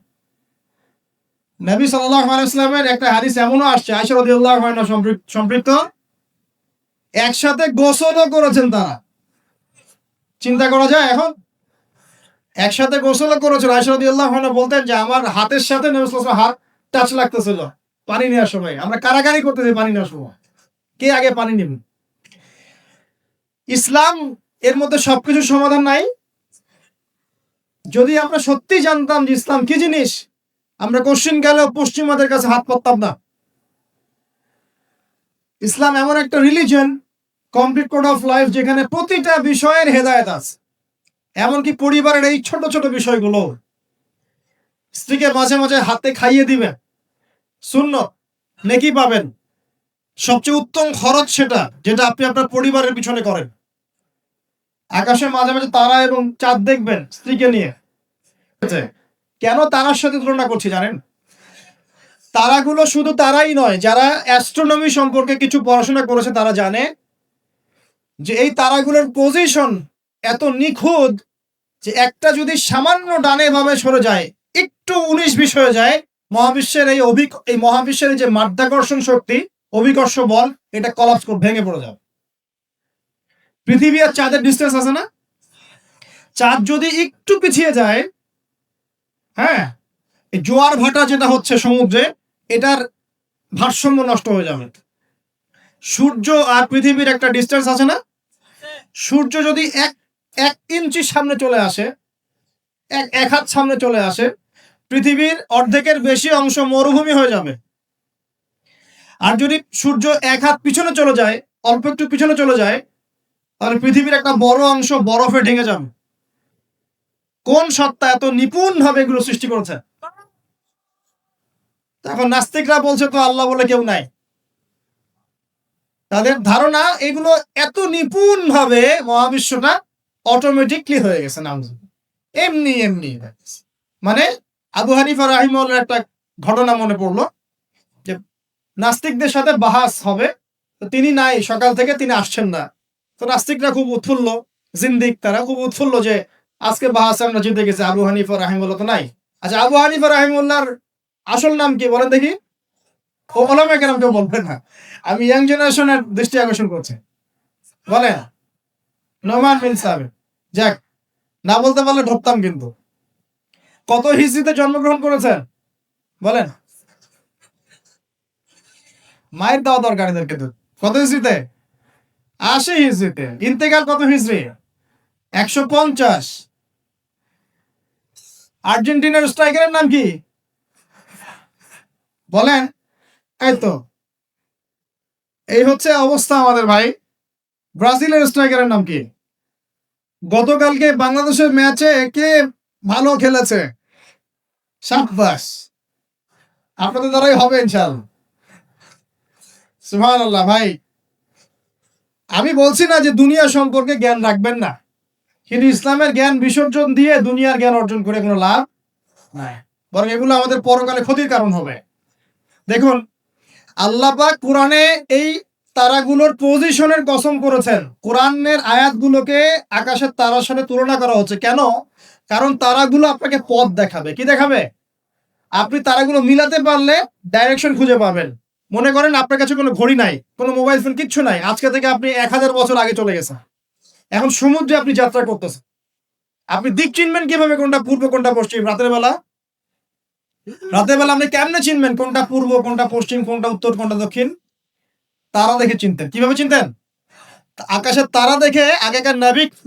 নবী সাল্লাল্লাহু আলাইহি ওয়াসাল্লামের একটা হাদিস এমনও আসছে, আয়েশা রাদিয়াল্লাহু আনহা সম্পৃক্ত, একসাথে গোসলও করেছেন তারা। চিন্তা করা যায় এখন? একসাথে গোসলও করেছেন। আয়েশা রাদিয়াল্লাহু আনহা বলতেন যে আমার হাতের সাথে নবী সাল্লাল্লাহু আলাইহি ওয়াসাল্লামের হাত টাচ লাগতেছিল পানি নেওয়ার সময়। আমরা কারাকারি করতেছি পানি নেওয়ার সময়, কে আগে পানি নেবেন। ইসলাম এর মধ্যে সবকিছু সমাধান নাই, যদি আমরা সত্যি জানতাম যে ইসলাম কি জিনিস, আমরা কোশ্চিন গেলেও পশ্চিমাদের কাছে হাত পাততাম না। ইসলাম এমন একটা religion, complete code of life, যেখানে প্রতিটা বিষয়ের হেদায়েত আছে। এমনকি পরিবারের এই ছোট ছোট বিষয়গুলো, স্ত্রীকে মাঝে মাঝে হাতে খাইয়ে দিবেন, সুন্নত, নেকি পাবেন। সবচেয়ে উত্তম খরচ সেটা, যেটা আপনি আপনার পরিবারের পিছনে করেন। আকাশে মাঝে মাঝে তারা এবং চাঁদ দেখবেন স্ত্রীকে নিয়ে। কেন তারার সাথে তুলনা করছি জানেন? তারাগুলো শুধু তারাই নয়, যারা অ্যাস্ট্রোনমি সম্পর্কে কিছু পড়াশোনা করেছে তারা জানে যে এই তারাগুলোর পজিশন এত নিখুঁত যে একটা যদি সামান্য ডানে ভাবে সরে যায়, একটু 19-20 হয়ে যায়, মহাবিশ্বের এই মহাবিশ্বের যে মাধ্যাকর্ষণ শক্তি, অভিকর্ষ বল, এটা কলাপস করে ভেঙে পড়ে যাবে। পৃথিবী আর চাঁদের ডিস্টেন্স আছে না? চাঁদ যদি একটু পিছিয়ে যায়, হ্যাঁ, এই জোয়ার ভাটা যেটা হচ্ছে সমুদ্রে, এটার ভারসাম্য নষ্ট হয়ে যাবে। সূর্য আর পৃথিবীর একটা ডিস্টেন্স আছে না? সূর্য যদি এক ইঞ্চি সামনে চলে আসে, এক হাত সামনে চলে আসে, পৃথিবীর অর্ধেকের বেশি অংশ মরুভূমি হয়ে যাবে। আর যদি সূর্য এক হাত পিছনে চলে যায়, অল্প একটু পিছনে চলে যায়, তাহলে পৃথিবীর একটা বড় অংশ বরফে ঢেকে যাবে। কোন সত্তা এত নিপুণ ভাবে এগুলো সৃষ্টি করেছে? এখন নাস্তিকরা বলছে তো আল্লাহ বলে কেউ নাই। তাদের ধারণা এগুলো এত নিপুণ ভাবে মহাবিশ্বটা অটোমেটিকলি হয়ে গেছে, নাম এমনি এমনি। মানে আবু হানিফা রাহিমাহুল্লাহর একটা ঘটনা মনে পড়লো, যে নাস্তিকদের সাথে বাহাস হবে, তো তিনি নাই, সকাল থেকে তিনি আসছেন না। তো নাস্তিকরা খুব উৎফুল্ল, জিন্দিক তারা খুব উৎফুল্ল যে আজকে বাহাসে আমরা জিতে গেছি, আবু হানিফা রাহিমাহুল্লাহ তো নাই। আচ্ছা, আবু হানিফা রাহিমাহুল্লাহর আসল নাম কি বলেন দেখি? ও ওলামা কেরাম কেউ বলবেন না, আমি ইয়াং জেনারেশনের দৃষ্টি আকর্ষণ করছি। বলেন নোমান বিন সাবিত। যাক, না বলতে পারলে ঢোকতাম কিন্তু। কত হিজরিতে জন্মগ্রহণ করেছেন বলেন? মায়ের দেওয়া দরকার এদেরকে তো। কত হিজরিতে? 80 হিজরিতে। ইন্তেকাল কত হিজরি? 150। আর্জেন্টিনার স্ট্রাইকারের নাম কি বলেন? এই তো, এই হচ্ছে অবস্থা আমাদের ভাই। ব্রাজিলের স্ট্রাইকারের নাম কি? গতকালকে বাংলাদেশের ম্যাচে কে ভালো খেলেছে? সাব্বাস, আপনাদের দ্বারাই হবে ইনশাআল্লাহ। সুবহানাল্লাহ। ভাই, আমি বলছি না যে দুনিয়া সম্পর্কে জ্ঞান রাখবেন না, কিন্তু ইসলামের জ্ঞান বিসর্জন দিয়ে দুনিয়ার জ্ঞান অর্জন করে কোনো লাভ নাই, বরং এগুলো আমাদের পরকালে ক্ষতির কারণ হবে। দেখুন, আল্লাহ পাক কোরআনে এই তারাগুলোর পজিশনের কসম করেছেন। কোরআনের আয়াতগুলোকে আকাশের তারার সাথে তুলনা করা হচ্ছে কেন? কারণ তারাগুলো আপনাকে পথ দেখাবে। কি দেখাবে? আপনি তারাগুলো মিলাতে পারলে ডাইরেকশন খুঁজে পাবেন। মনে করেন আপনার কাছে কোনো ঘড়ি নাই, কোনো মোবাইল ফোন, কিচ্ছু নাই, আজকে থেকে আপনি 1000 বছর আগে চলে গেছেন। এখন সমুদ্রে আপনি যাত্রা করতেছেন, আপনি দিক চিনবেন কিভাবে? কোনটা পূর্ব কোনটা পশ্চিম? রাতের বেলা আপনি কেমনে চিনবেন কোনটা পূর্ব কোনটা পশ্চিম কোনটা উত্তর কোনটা দক্ষিণ? তারা দেখে চিনতেন। কিভাবে চিনতেন? আকাশের তারা দেখে আগেকার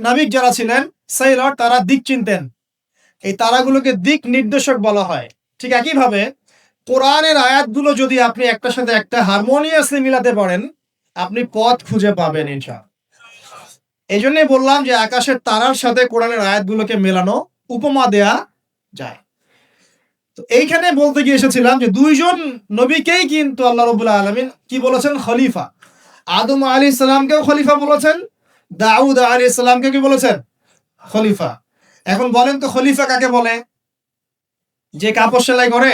নাবিক যারা ছিলেন, সেইলর, তারা দিক চিনতেন। এই তারাগুলোকে দিক নির্দেশক বলা হয়। ঠিক একইভাবে কোরআনের আয়াতগুলো যদি আপনি একটার সাথে একটা হারমোনিয়াসলি মিলাতে পারেন, আপনি পথ খুঁজে পাবেন ইনশাআল্লাহ। এই জন্যই বললাম যে আকাশের তারার সাথে কোরআনের আয়াতগুলোকে মেলানো, উপমা দেয়া যায়। তো এইখানে বলতে গিয়ে এসেছিলাম যে দুইজন নবীকেই কিন্তু আল্লাহ রাব্বুল আলামিন কি বলেছেন? খলিফা। আদম আলাইহিস সালামকেও খলিফা বলেছেন, দাউদ আলাইহিস সালামকে কি বলেছেন? খলিফা। এখন বলেন তো, খলিফা কাকে বলে? যে কাপড় সেলাই করে?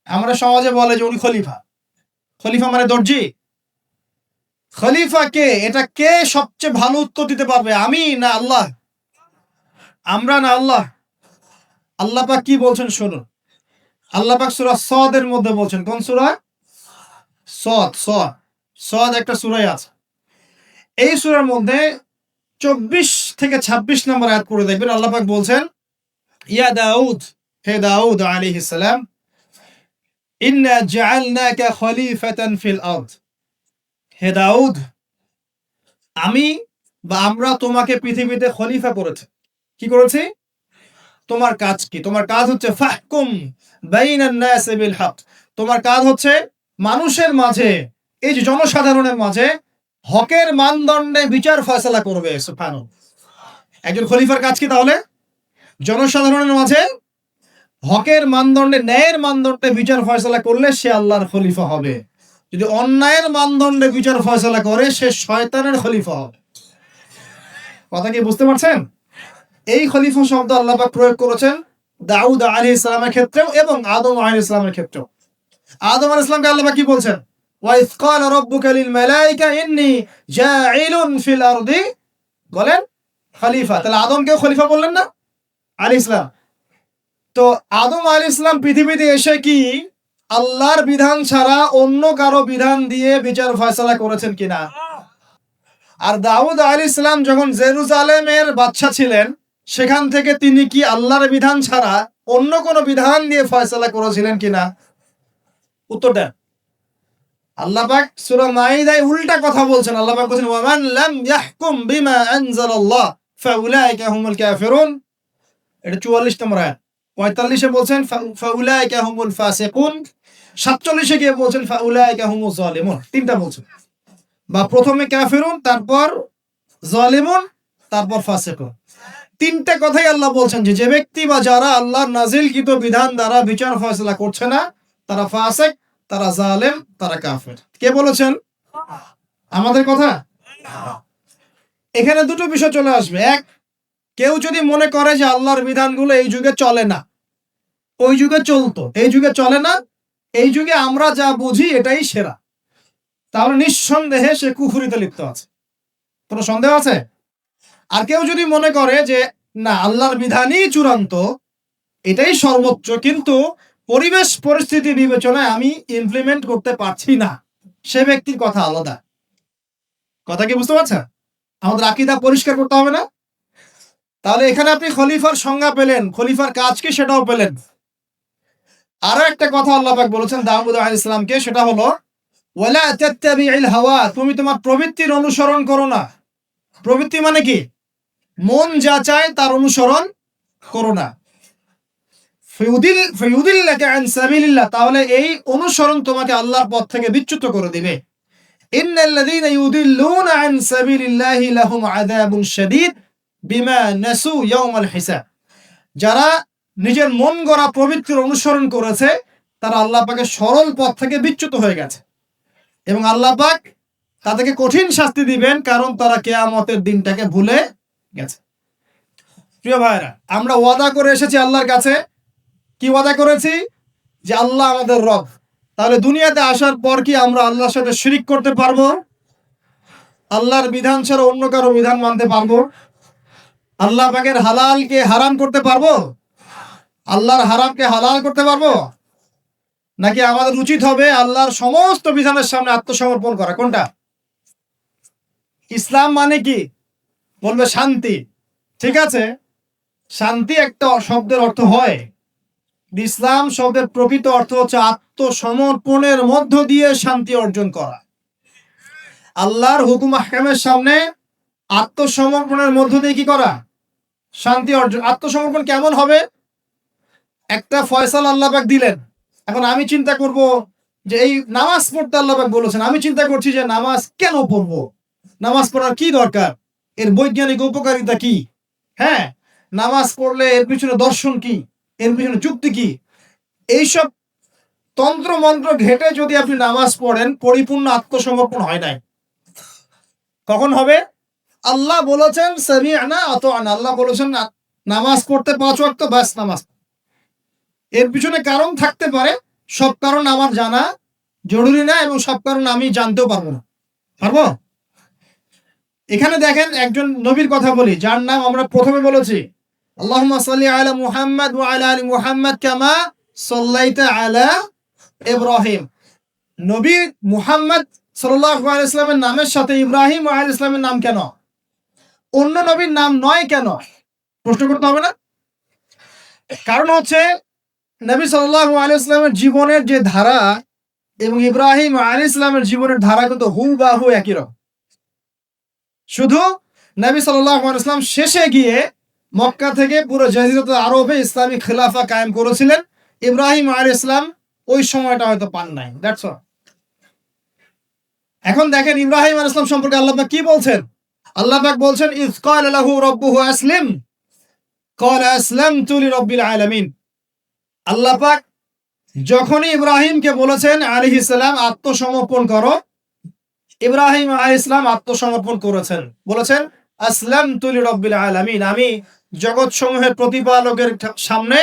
আমরা সমাজে বলে যে উনি খলিফা। খলিফা মানে দর্জি। খলিফা কে? এটা কে সবচেয়ে ভালো উত্তর দিতে পারবে? আমি না আল্লাহ? আমরা না আল্লাহ? আল্লাহ পাক কি বলছেন শুনুন। আল্লাহ পাক সূরা সদের মধ্যে বলছেন। কোন সূরা? সদ। সদ একটা সূরাই আছে। এই সূরার মধ্যে 24 থেকে 26 নম্বর আয়াত পড়ে দেখবেন, আল্লাহ পাক বলছেন, ইয়া দাউদ, হে দাউদ আলাইহিস সালাম, ইন্না জাআলনাকা খলিফাতান ফিল আরদ। হে দাউদ, আমি বা আমরা তোমাকে পৃথিবীতে খলিফা করেছি। কি করেছি? তোমার কাজ কি? তোমার কাজ হচ্ছে ফাহকুম বাইনান নাস বিল হক। তোমার কাজ হচ্ছে মানুষের মাঝে, এই যে জনসাধারণের মাঝে হকের মানদণ্ডে বিচার ফয়সালা করবে। সুবহানাল্লাহ। একজন খলিফার কাজ কি তাহলে? জনসাধারণের মাঝে হকের মানদণ্ডে, ন্যায়ের মানদণ্ডে বিচার ফয়সালা করলে সে আল্লাহর খলিফা হবে। যদি অন্যায়ের মানদণ্ডে বিচার ফয়সালা করে সে শয়তানের খলিফা হবে। কথা কি বুঝতে পারছেন? এই খলিফা শব্দ আল্লাহ পাক প্রয়োগ করেছেন দাউদ আলাইহিস সালামের ক্ষেত্রেও এবং আদম আলাইহিস সালামের ক্ষেত্রেও। আদম আলাইহিস সালামকে আল্লাহ পাক কি বলছেন? ওয়া ইয ক্বালা রাব্বুকা লিল মালাইকা ইন্নী জাঈলুন ফিল আরদি, বলেন খলিফা। তাহলে আদমকেও খলিফা বললেন না আলাইহিস সালাম? তো আদম আলাইহিস সালাম পৃথিবীতে এসে কি আল্লাহর বিধান ছাড়া অন্য কারো বিধান দিয়ে বিচার ফয়সালা করেছেন কিনা? আর দাউদ আলাইহিস সালাম যখন জেরুজালেমের বাদশা ছিলেন, সেখান থেকে তিনি কি আল্লাহর বিধান ছাড়া অন্য কোন বিধান দিয়ে ফয়সালা করেছিলেন কিনা? উত্তর দেন। আল্লাহ পাক সূরা মাইদায় উল্টা কথা বলছেন। আল্লাহ পাক বলেছেন ওয়া মান লাম ইয়াহকুম বিমা আনজালাল্লাহ ফাউলাইকা হুমুল কাফিরুন। এটা 44 নম্বর আয়াত। 45 এ বলছেন ফাউলাইকা হুমুল ফাসিকুন। 47 এ গিয়ে বলছেন ফাউলাইকা হুমুজ জালিমুন। তিনটা বলছেন, বা প্রথমে কাফিরুন, তারপর জালিমুন, তারপর ফাসিকুন। তিনটা কথাই আল্লাহ বলছেন যে ব্যক্তি বা যারা আল্লাহর নাজিলকৃত বিধান দ্বারা বিচার ফয়সালা করছে না, তারা ফাসিক, তারা জালেম, তারা কাফের। কে বলেছেন? আমাদের কথা। এখানে দুটো বিষয় চলে আসবে। এক, কেউ যদি মনে করে যে আল্লাহর বিধানগুলো এই যুগে চলে না, ওই যুগে চলতো, এই যুগে চলে না, এই যুগে আমরা যা বুঝি এটাই সেরা, তাহলে নিঃসন্দেহে সে কুফরিতে লিপ্ত আছে। কোনো সন্দেহ আছে? আর কেউ যদি মনে করে যে না, আল্লাহর বিধানই চূড়ান্ত, এটাই সর্বোচ্চ, কিন্তু পরিবেশ পরিস্থিতি বিবেচনায় আমি ইমপ্লিমেন্ট করতে পারছি না, সে ব্যক্তির কথা আলাদা। কথা কি বুঝতে পারছেন? আমাদের আকীদা পরিষ্কার করতে হবে না? তাহলে এখানে আপনি খলিফার সংজ্ঞা পেলেন, খলিফার কাজ কি সেটাও পেলেন। আরো একটা কথা আল্লাহ পাক বলেছেন দাউদ আলাইহিস সালামকে, সেটা হলো ওয়ালা তাত্তাবিউল হাওয়া, তুমি তোমার প্রবৃত্তির অনুসরণ করো না। প্রবৃত্তি মানে কি? মন যা চায় তার অনুসরণ করো না। ফায়ুদিল্লাকা আন সাবিলিল্লাহ, তাহলে এই অনুসরণ তোমাকে আল্লাহর পথ থেকে বিচ্যুত করে দিবে। ইন্নাল্লাযীনা ইউদিল্লুনা আন সাবিলিল্লাহি লাহুম আযাবুন শাদীদ বিমা নাসু ইয়াওমাল হিসাব। যারা নিজের মন গড়া প্রবৃত্তির অনুসরণ করেছে, তারা আল্লাহ পাকের সরল পথ থেকে বিচ্যুত হয়ে গেছে, এবং আল্লাহ পাক তাদেরকে কঠিন শাস্তি দিবেন, কারণ তারা কিয়ামতের দিনটাকে ভুলে গেছে। প্রিয় ভাইরা, আমরা ওয়াদা করে এসেছি আল্লাহর কাছে। কি ওয়াদা করেছি? যে আল্লাহ আমাদের রব। তাহলে দুনিয়াতে আসার পর কি আমরা আল্লাহর সাথে শিরিক করতে পারবো? আল্লাহর বিধান ছাড়া অন্য কারো বিধান মানতে পারবো? আল্লাহ পাকের হালালকে হারাম করতে পারবো? আল্লাহর হারামকে হালাল করতে পারবো? নাকি আমাদের উচিত হবে আল্লাহর সমস্ত বিধানের সামনে আত্মসমর্পণ করা? কোনটা? ইসলাম মানে কি? বলবে শান্তি। ঠিক আছে, শান্তি একটা শব্দের অর্থ হয়। ইসলাম শব্দের প্রকৃত অর্থ হচ্ছে আত্মসমর্পণের মধ্য দিয়ে শান্তি অর্জন করা। আল্লাহর হুকুম আহকামের সামনে আত্মসমর্পণের মধ্য দিয়ে কি করা? শান্তি অর্জন। আত্মসমর্পণ কেমন হবে? একটা ফয়সালা আল্লাহ পাক দিলেন, এখন আমি চিন্তা করব যে এই নামাজ পড়তে আল্লাহ পাক বলেছেন, আমি চিন্তা করছি যে নামাজ কেন পড়বো, নামাজ পড়ার কি দরকার, এর বৈজ্ঞানিক উপকারিতা কি, হ্যাঁ, নামাজ পড়লে এর পিছনে দর্শন কি, এর পিছনে যুক্তি কি, এইসব তন্ত্র মন্ত্র ঘেটে যদি আপনি নামাজ পড়েন, পরিপূর্ণ আত্মসমর্পণ হয় নাই। কখন হবে? আল্লাহ বলেছেন সামি'না আতা'না, আল্লাহ বলেছেন নামাজ পড়তে 5 ওয়াক্ত, বাস নামাজ। এর পিছনে কারণ থাকতে পারে, সব কারণ আমার জানা জরুরি না, এবং সব কারণ আমি জানতেও পারবো না। পারবো? এখানে দেখেন একজন নবীর কথা বলি, যার নাম আমরা প্রথমে বলেছি আল্লাহুম্মা সাল্লি আলা মুহাম্মাদ ওয়া আলা আলি মুহাম্মাদ কামা সাল্লাইতা আলা ইব্রাহিম। নবী মুহাম্মদ সাল্লাল্লাহু আলাইহি ওয়াসাল্লামের নামের সাথে ইব্রাহিম আলাইহিস সালামের নাম কেন, অন্য নবীর নাম নয় কেন? প্রশ্ন করতে হবে না? কারণ হচ্ছে নবী সাল্লাল্লাহু আলাইহি ওয়াসাল্লামের জীবনের যে ধারা এবং ইব্রাহিম আলাইহিস সালামের জীবনের ধারা কিন্তু হুবহু একই রকম। শুধু নবী সাল্লাল্লাহু আলাইহি ওয়াসাল্লাম শেষে গিয়ে মক্কা থেকে পুরো জাজিরাতুল আরবে ইসলামী খেলাফা কায়েম করেছিলেন। ইব্রাহিম আলাইহিস সালাম ওই সময়টা হয়তো পান নাই। That's all. এখন দেখেন ইব্রাহিম আলাইহিস সালাম সম্পর্কে আল্লাহ পাক কি বলছেন। আল্লাহ পাক বলছেন ইয ক্বালা লাহু রাব্বুহু আসলিম ক্বালা আসলামতু লিরাব্বিল আলামিন। আল্লাহ পাক যখনই ইব্রাহিমকে বলেছেন আলাইহিস সালাম আত্মসমর্পণ করো, ইব্রাহিম আলাইহিস সালাম আত্মসমর্পণ করেছেন, বলেছেন আসলামতু লিরাব্বিল আলামিন, আমি জগৎ সমূহের প্রতিপালকের সামনে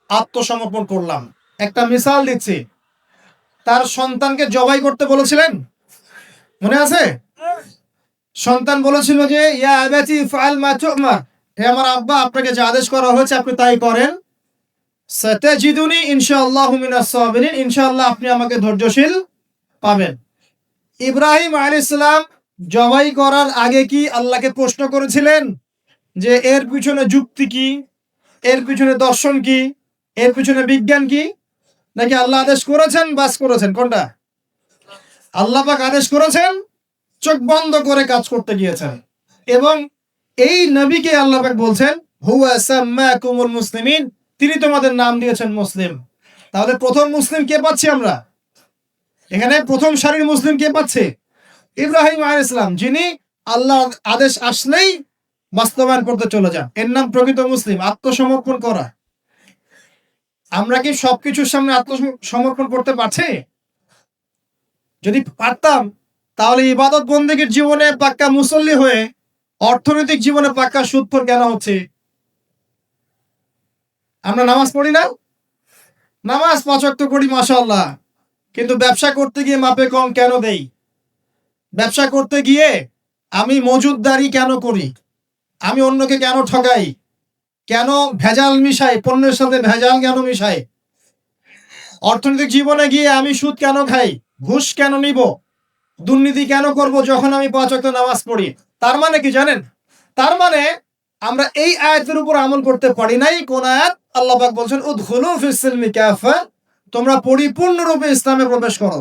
আত্মসমর্পণ করলাম। একটা মিসাল দিচ্ছি, তার সন্তানকে জবাই করতে বলেছিলেন, মনে আছে? সন্তান বলেছিল যে ইয়া আবাতি ফাআল মা তু'মার, হে আমার আব্বা আপনাকে যে আদেশ করা হয়েছে আপনি তাই করেন। সাতাজিদুনি ইনশাআল্লাহু মিনাস সাবিরিন, ইনশাআল্লাহ আপনি আমাকে ধৈর্যশীল পাবেন। ইব্রাহিম আলাইহিস সালাম জবাই করার আগে কি আল্লাহকে প্রশ্ন করেছিলেন যে এর পিছনে যুক্তি কি, এর পিছনে দর্শন কি, এর পিছনে বিজ্ঞান কি? নাকি আল্লাহ আদেশ করেছেন বাস করেছেন? কোনটা? আল্লাহ পাক আদেশ করেছেন, চোখ বন্ধ করে কাজ করতে গিয়েছেন। এবং এই নবীকে আল্লাহ পাক বলছেন হুয়া সাম্মাকুমুল মুসলিমিন, তিনি তোমাদের নাম দিয়েছেন মুসলিম। তাহলে প্রথম মুসলিম কে পাচ্ছি আমরা এখানে? প্রথম সারির মুসলিম কে পাচ্ছে? ইব্রাহিম আলাইহিস সালাম, যিনি আল্লাহর আদেশ আসলেই বাস্তবায়ন করতে চলে যান। এর নাম প্রকৃত মুসলিম, আত্মসমর্পণ করা। আমরা কি সবকিছুর সামনে আত্মসমর্পণ করতে পারছি? যদি পারতাম তাহলে ইবাদত বন্দেগীর জীবনে পাক্কা মুসল্লি হয়ে অর্থনৈতিক জীবনে পাক্কা সুদখোর কেন হচ্ছে? আমরা নামাজ পড়ি না? নামাজ 5 ওয়াক্ত করি মাশাআল্লাহ, কিন্তু ব্যবসা করতে গিয়ে মাপে কম কেন দেই? ব্যবসা করতে গিয়ে আমি মজুদদারি কেন করি? আমি অন্যকে কেন ঠকাই? কেন ভেজাল মিশাই? পণ্যের সাথে ভেজাল কেন মিশাই? অর্থনৈতিক জীবনে গিয়ে আমি সুদ কেন খাই? ঘুষ কেন নিব? দুর্নীতি কেন করব যখন আমি 5 ওয়াক্ত নামাজ পড়ি? তার মানে কি জানেন? তার মানে আমরা এই আয়াতের উপর আমল করতে পারি নাই। কোন আয়াত? আল্লাহ পাক বলছেন উদখুলু ফিস সিলমি কাফা, তোমরা পরিপূর্ণরূপে ইসলামে প্রবেশ করো।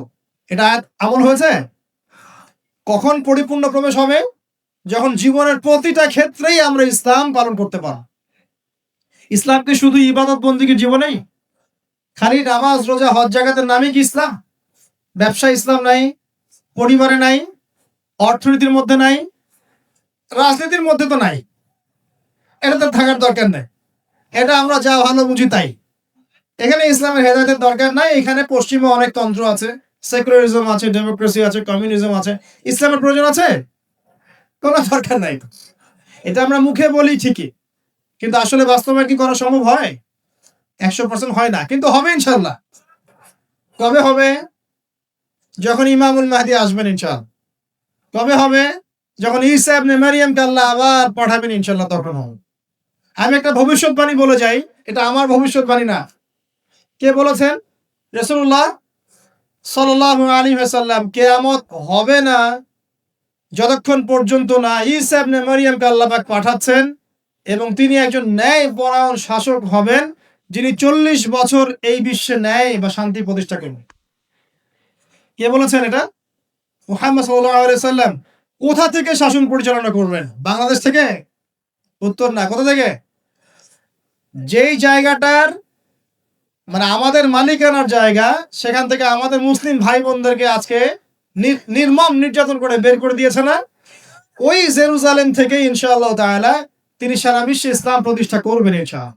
এটা আয়াত আমল হয়েছে? কখন পরিপূর্ণ প্রবেশ হবে? যখন জীবনের প্রতিটা ক্ষেত্রেই আমরা ইসলাম পালন করতে পারব। ইসলাম কি শুধু ইবাদত বন্দেগীর জীবনেই? খালি নামাজ রোজা হজ জাকাতের নামই কি ইসলাম? ব্যবসা ইসলাম নাই, পরিবারে নাই, অর্থনীতির মধ্যে নাই, রাজনীতির মধ্যে তো নাই। এটা তো থাকার দরকার নেই। এটা আমরা যা ভালো বুঝি তাই। এখানে ইসলামের হেদায়েতের দরকার নাই। এখানে পশ্চিমে অনেক তন্ত্র আছে, সেকুলারিজম আছে, ডেমোক্রেসি আছে, কমিউনিজম আছে। ইসলামের প্রয়োজন আছে? কোনো দরকার নাই। এটা আমরা মুখে বলি ঠিকই, কিন্তু আসলে বাস্তবায়ন কি করা সম্ভব হয়? 100% হয় না, কিন্তু হবে ইনশাআল্লাহ। কবে হবে? যখন ইমামুল মাহদি আসবেন ইনশাআল্লাহ। কবে হবে? যখন ঈসা ইবনে মারইয়ামকে আল্লাহ আবার পাঠাবেন ইনশাআল্লাহ, তখন হবে। আমি একটা ভবিষ্যৎবাণী বলে যাই, এটা আমার ভবিষ্যৎবাণী না। কে বলেছেন? রাসূলুল্লাহ সাল্লাল্লাহু আলাইহি ওয়াসাল্লাম। কিয়ামত হবে না যতক্ষণ পর্যন্ত না ঈসা ইবনে মারইয়ামকে আল্লাহ পাক পাঠাচ্ছেন এবং তিনি একজন ন্যায়পরায়ণ শাসক হবেন, যিনি 40 বছর এই বিশ্বে ন্যায় বা শান্তি প্রতিষ্ঠা করবেন। কে বলেছেন এটা? মুহাম্মদ সাল্লাল্লাহু আলাইহি ওয়াসাল্লাম। কোথা থেকে শাসন পরিচালনা করবেন? বাংলাদেশ থেকে? উত্তর না। কোথা থেকে? যেই জায়গাটার মানে আমাদের মালিকানার জায়গা, সেখান থেকে আমাদের মুসলিম ভাই বোনদেরকে আজকে নির্মম নির্যাতন করে বের করে দিয়েছে না? ওই জেরুজালেম থেকে ইনশাআল্লাহ তাআলা তিনি সারা বিশ্বে ইসলাম প্রতিষ্ঠা করবেন ইনশাআল্লাহ।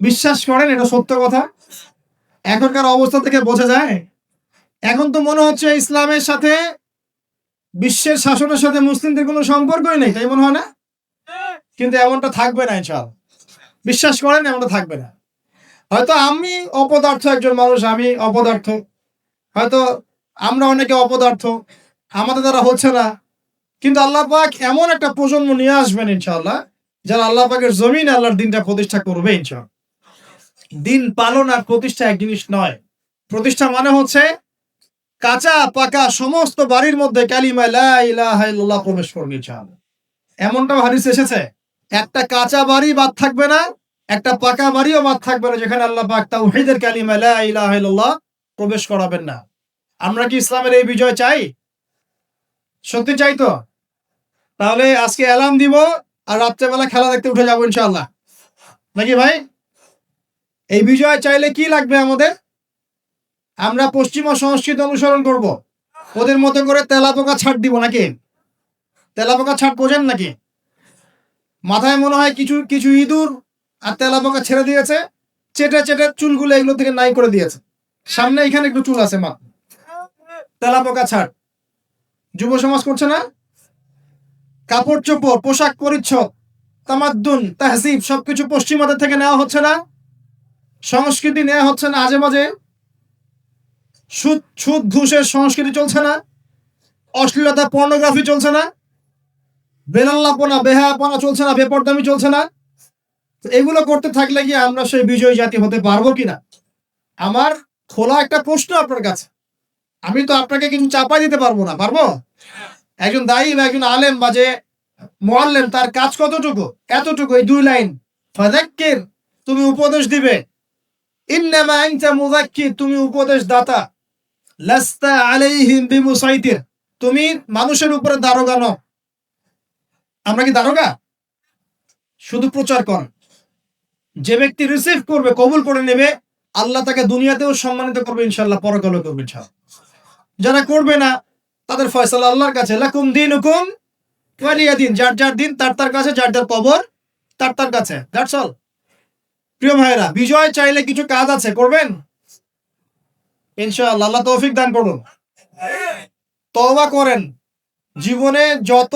বিশ্বাস করেন, এটা সত্য কথা। এখনকার অবস্থা থেকে বোঝা যায়। এখন তো মনে হচ্ছে ইসলামের সাথে বিশ্বের শাসনের সাথে মুসলিমদের কোনো সম্পর্কই নেই, তাই মনে হয় না? কিন্তু এমনটা থাকবে না ইনশাআল্লাহ। বিশ্বাস করেন, এমনটা থাকবে না। হয়তো আমি অপদার্থ একজন মানুষ, আমি অপদার্থ, হয়তো আমরা অনেকে অপদার্থ, আমাদের দ্বারা হচ্ছে না, কিন্তু আল্লাহ পাক এমন একটা প্রজন্ম নিয়ে আসবেন ইনশাআল্লাহ, যারা আল্লাহ পাকের জমিনে আল্লাহর দিনটা প্রতিষ্ঠা করবে ইনশাআল্লাহ। দিন পালন আর প্রতিষ্ঠা এক জিনিস নয়। প্রতিষ্ঠা মানে হচ্ছে কাঁচা পাকা সমস্ত বাড়ির মধ্যে কালিমা লা ইলাহা ইল্লাল্লাহ প্রবেশ করবে ইনশাআল্লাহ। এমনটাও হাদিসে এসেছে, একটা কাঁচা বাড়ি বাদ থাকবে না, একটা পাকা বাড়িও বাদ থাকবে না যেখানে আল্লাহ পাক তাওহীদের কালিমা লা ইলাহা ইল্লাল্লাহ প্রবেশ করাবেন না। আমরা কি ইসলামের এই বিজয় চাই? সত্যি চাই তো? তাহলে আজকে অ্যালার্ম দিব, আর রাত্রেবেলা খেলা দেখতে উঠে যাবো ইনশাআল্লাহ, নাকি ভাই? এই বিজয় চাইলে কি লাগবে আমাদের? আমরা পশ্চিমা সংস্কৃতি অনুসরণ করব, ওদের মতো করে তেলাপোকা ছাড় দিব নাকি? তেলাপোকা ছাড় বোঝেন নাকি? মাথায় মনে হয় কিছু কিছু ইঁদুর আর তেলাপোকা ছেড়ে দিয়েছে, চেটে চেটে চুলগুলো এগুলো থেকে নাই করে দিয়েছে। সামনে এখানে একটু চুল আছে, মা তেলাপোকা ছাড়। যুব সমাজ করছে না? কাপড় চোপড়, পোশাক পরিচ্ছদ, তামাদ্দুন, তাহজিব সবকিছু পশ্চিমাদের থেকে নেওয়া হচ্ছে না? সংস্কৃতি নেওয়া হচ্ছে না? আজে বাজে সুদ সুদ ঘুষের সংস্কৃতি চলছে না? অশ্লীলতা, পর্নোগ্রাফি চলছে না? বেলাল্লাপনা, বেহায়াপনা চলছে না? বেপরদামি চলছে না? তো এগুলো করতে থাকলে কি আমরা সেই বিজয়ী জাতি হতে পারবো কিনা? আমার খোলা একটা প্রশ্ন আপনার কাছে। আমি তো আপনাকে কিছু চাপাই দিতে পারবো না, পারবো? একজন দায়ী বা একজন আলেম বা যে মুআল্লিম, তার কাজ কতটুকু? এতটুকু, এই 2 লাইন, ফাযাক্কির, তুমি উপদেশ দিবে। ইন্নামা আনতা মুযাক্কির, তুমি উপদেশ দাতা। লাস্তা আলাইহিম বিমুসাইতির, তুমি মানুষের উপরে দারোগা নও। আমরা কি দারোগা? শুধু প্রচার কর। যে ব্যক্তি রিসিভ করবে, কবুল করে নেবে, আল্লাহ তাকে দুনিয়াতেও সম্মানিত করবে ইনশাআল্লাহ, পরকালেও করবে ইনশাআল্লাহ। যারা করবে না, তাদের ফয়সালা আল্লাহর কাছে। লাকুম দীনুকুম ওয়ালিয়া দিন, যার যার দিন তার তার কাছে, যার যার কবর তার তার কাছে। That's all. প্রিয় ভাইরা, বিজয় চাইলে কিছু কাজ আছে, করবেন ইনশাআল্লাহ। আল্লাহ তৌফিক দান করুন। তওবা করেন। জীবনে যত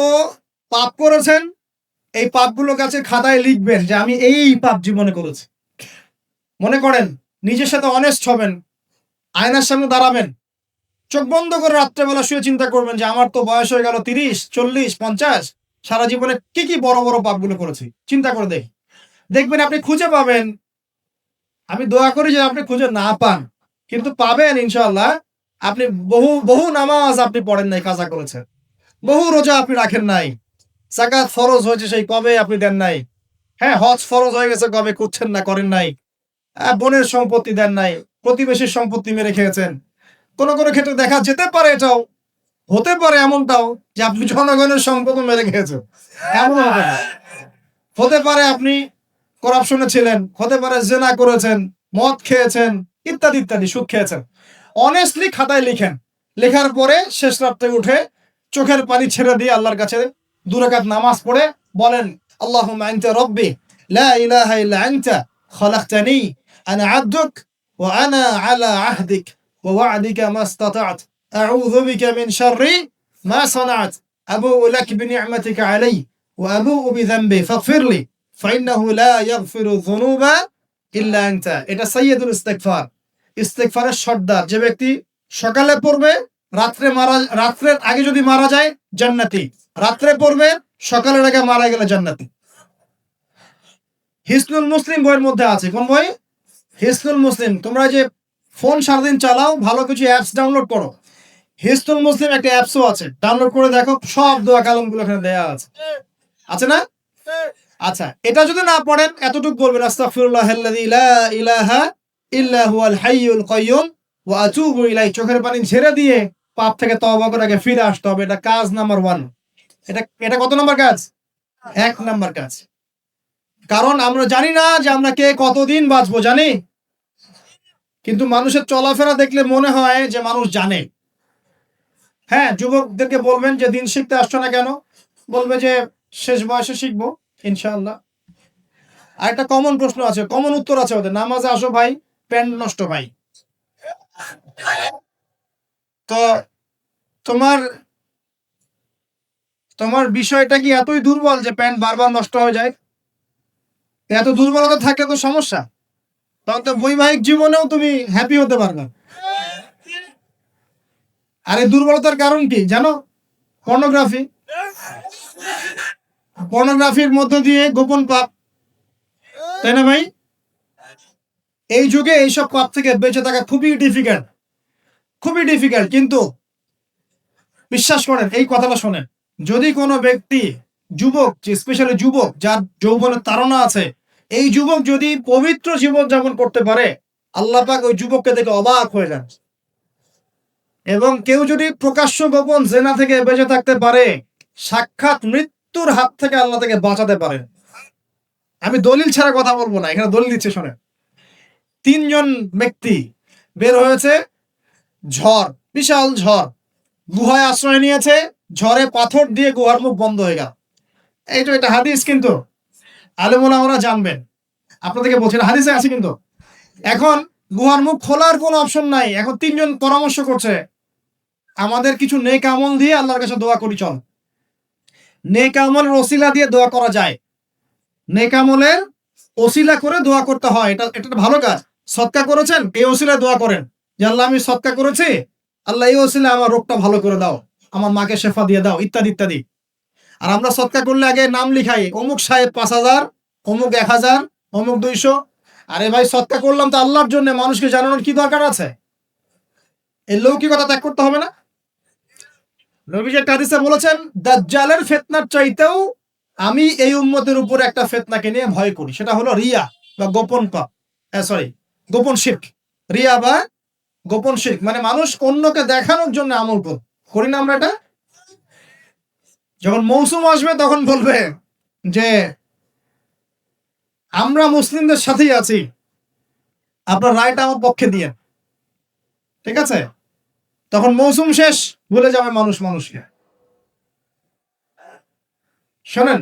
পাপ করেছেন, এই পাপগুলো কাছে খাতায় লিখবেন যে আমি এই পাপ জীবনে করেছি। মনে করেন, নিজের সাথে অনেস্ট হবেন, আয়নার সামনে দাঁড়াবেন, চোখ বন্ধ করে রাত্রেবেলা শুয়ে চিন্তা করবেন যে আমার তো বয়স হয়ে গেল 30, 40, 50, সারা জীবনে কি কি বড় বড় পাপগুলো করেছি। চিন্তা করে দেখবেন আপনি খুঁজে পাবেন। আমি দোয়া করি যে আপনি খুঁজে না পান, কিন্তু পাবেন ইনশাআল্লাহ। আপনি বহু বহু নামাজ আপনি পড়েন নাই, কাজা করেছেন। বহু রোজা আপনি রাখেন নাই। যাকাত ফরজ হয়েছে সেই কবে আপনি দেন নাই। হ্যাঁ, হজ ফরজ হয়ে গেছে কবে, করছেন না, করেন নাই। বোনের সম্পত্তি দেন নাই, প্রতিবেশীর সম্পত্তি মেরে খেয়েছেন। কোন কোন ক্ষেত্রে দেখা যেতে পারে, এটাও হতে পারে এমনটাও যে আপনি জনগণের সম্পদ মেরে খেয়েছেন। এমন হতে পারে আপনি করাপশনে ছিলেন, হতে পারে জেনা করেছেন, মদ খেয়েছেন, ইত্যাদি ইত্যাদি, সুদ খেয়েছেন। অনেস্টলি খাতায় লিখেন। লেখার পরে শেষ রাত্রে উঠে চোখের পানি ছেড়ে দিয়ে আল্লাহর কাছে 2 রাকাত নামাজ পড়ে বলেন, আল্লাহুম্মা আনতা রাব্বি লা ইলাহা ইল্লা আনতা খলাকতানি আনা আবদুক ওয়া আনা আলা আহদিক ওয়া ওয়া'দিকা মাস্তাতা'ত আউযু বিকা মিন শাররি মা সানা'ত আবুউ লাক বিনি'মাতিকা আলাইয়া ওয়া আবুউ বিযানবি ফাগফিরলি ফাইন্নাহু লা ইয়াগফিরু যুনুবা ইল্লা আনতা। এটা সাইয়্যিদুল ইস্তিগফার, ইস্তিগফারের সর্দার। যে ব্যক্তি সকালে পড়বে, রাত্রের আগে যদি মারা যায় জান্নাতি, রাত্রে পড়বে, সকালের আগে মারা গেলে জান্নাতি। হিসনুল মুসলিম বইয়ের মধ্যে আছে। কোন বই? হিসনুল মুসলিম। তোমরা যে ফোন সারাদিন চালাও, ভালো কিছু অ্যাপস ডাউনলোড করো। হিসনুল মুসলিম একটা অ্যাপসও আছে, ডাউনলোড করে দেখো, সব দোয়া কালামগুলো এখানে দেয়া আছে। আছে না? আচ্ছা, এটা যদি না পড়েন, এতটুকু বলবেন, আস্তাগফিরুল্লাহাল্লাযী লা ইলাহা ইল্লা হুয়াল হাইয়ুল কাইয়্যুম ওয়া আতুবু ইলাইহি। চোখের পানি ঝেড়ে দিয়ে পাপ থেকে তওবা করে আগে ফিরে আসতে হবে। এটা কাজ নাম্বার 1। এটা কত নাম্বার কাজ? 1 নাম্বার কাজ। কারণ আমরা জানি না যে আমরা কে কতদিন বাঁচবো, জানি? কিন্তু মানুষের চলাফেরা দেখলে মনে হয় যে মানুষ জানে। হ্যাঁ, যুবকদেরকে বলবেন যে দিন শিখতে আসছো না কেন? বলবে যে শেষ বয়সে শিখবো ইনশাআল্লাহ। আর একটা কমন প্রশ্ন আছে, কমন উত্তর আছে ওদের, নামাজে আসো ভাই, প্যান্ট নষ্ট ভাই। তো তোমার তোমার বিষয়টা কি এতই দুর্বল যে প্যান্ট বারবার নষ্ট হয়ে যায়? এত দুর্বলতা থাকলে তো সমস্যা। তখন তো বৈবাহিক জীবনেও তুমি হ্যাপি হতে পারবে। আর এই দুর্বলতার কারণ কি জানো? পর্নোগ্রাফি। পর্নোগ্রাফির মধ্য দিয়ে গোপন পাপ, তাই না ভাই? এই যুগে এইসব পাপ থেকে বেঁচে থাকা খুবই ডিফিকাল্ট, খুবই ডিফিকাল্ট। কিন্তু বিশ্বাস করেন, এই কথাটা শোনেন, যদি কোনো ব্যক্তি, যুবক, স্পেশালি যুবক যার যৌবনের তাড়না আছে, এই যুবক যদি পবিত্র জীবন যাপন করতে পারে, আল্লাহ পাক ওই যুবককে দেখে অবাক হয়ে যান। এবং কেউ যদি প্রকাশ্য গোপন জেনা থেকে বেঁচে থাকতে পারে, সাক্ষাৎ মৃত্যুর হাত থেকে আল্লাহ থেকে বাঁচাতে পারেন। আমি দলিল ছাড়া কথা বলবো না, এখানে দলিল দিচ্ছে শোনেন। 3 জন ব্যক্তি বের হয়েছে, ঝড়, বিশাল ঝড়, গুহায় আশ্রয় নিয়েছে, ঝড়ে পাথর দিয়ে গুহার মুখ বন্ধ হয়ে গেল। এটা হাদিস, কিন্তু আলেম ওলামারা জানবেন, আপনাদেরকে বলছেন হাদিসে আছে কিন্তু। এখন গুহার মুখ খোলার কোনো অপশন নাই। এখন 3 জন পরামর্শ করছে, আমাদের কিছু নেক আমল দিয়ে আল্লাহর কাছে দোয়া করি, চল। নেক আমলের ওসিলা দিয়ে দোয়া করা যায়, নেক আমলের ওসিলা করে দোয়া করতে হয়, এটা ভালো কাজ। সদকা করেছেন, এই ওসিলায় দোয়া করেন যে আল্লাহ আমি সদকা করেছি, আল্লাহ এই ওসিলায় আমার রোগটা ভালো করে দাও, আমার মাকে শেফা দিয়ে দাও, ইত্যাদি ইত্যাদি। আর আমরা সদকা করলে আগে নাম লিখাই, অমুক সাহেব 5,000, অমুক 1,000, অমুক 200। আরে ভাই, সদকা করলাম তো আল্লাহর জন্য, মানুষকে জানানোর কি দরকার আছে? এই লৌকিকতা ত্যাগ করতে হবে না? নবীজি একটা হাদিসে বলেছেন, দাজ্জালের ফিতনার চাইতেও আমি এই উম্মতের উপর একটা ফিতনাকে নিয়ে ভয় করি, সেটা হলো রিয়া বা গোপন পাপ, গোপন শিরক। রিয়া বা গোপন শিরক মানে মানুষ অন্যকে দেখানোর জন্য আমল করি না আমরা এটা। যখন মৌসুম আসবে তখন বলবে যে আমরা মুসলিমদের সাথেই আছি, আপনার রায়টা আমার পক্ষে দিয়ে, ঠিক আছে? তখন মৌসুম শেষ, ভুলে যাবে মানুষকে। শোনেন,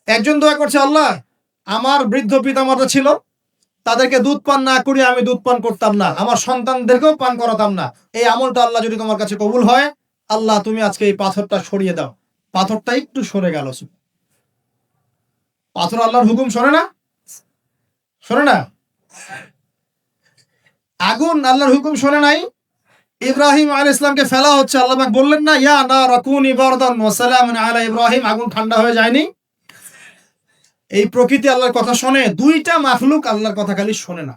একজন দোয়া করছে, আল্লাহ আমার বৃদ্ধ পিতামাতা ছিল, তাদেরকে দুধ পান না করি আমি দুধ পান করতাম না, আমার সন্তানদেরকেও পান করাতাম না, এই আমলটা আল্লাহ যদি তোমার কাছে কবুল হয়, আল্লাহ তুমি আজকে এই পাথরটা সরিয়ে দাও। পাথরটা একটু সরে গেল। পাথর আল্লাহর হুকুম শোনে না? আগুন আল্লাহর হুকুম শোনে নাই? ইব্রাহিম আলাইহিস সালামকে ফেলা হচ্ছে, আল্লাহ পাক বললেন না, ইয়া নার কুনি বারদান ওয়া সালামুন আলা ইব্রাহিম, আগুন ঠান্ডা হয়ে যায়নি? এই প্রকৃতি আল্লাহর কথা শোনে। 2টা মাখলুক আল্লাহর কথা খালি শোনে না।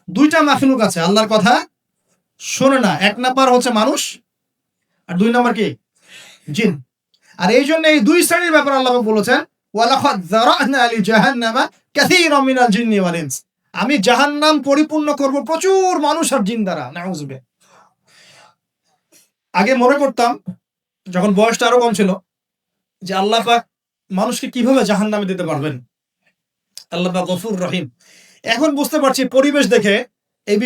2টা মাখলুক আছে আল্লাহর কথা শোনে না। 1 নাম্বার হচ্ছে মানুষ, আর 2 নাম্বার কি? জিন। আর এই জন্য এই 2 শ্রেণীর ব্যাপারে আল্লাহ পাক বলেছেন, ওয়ালাকাদ যারানা লি জাহান্নামা কাসীরাম মিনাল জিন্নি ওয়াল ইনস, আমি জাহান্নাম পরিপূর্ণ করব প্রচুর মানুষ আর জিন দ্বারা। নাউযুবিল্লাহ। আগে মনে করতাম, যখন বয়সটা আরো কম ছিল, যে আল্লাহ পাক মানুষকে কিভাবে জাহান্নামে দিতে পারবেন, আল্লাহ পাক গফুর রহিম। এখন বুঝতে পারছি, পরিবেশ দেখে, এই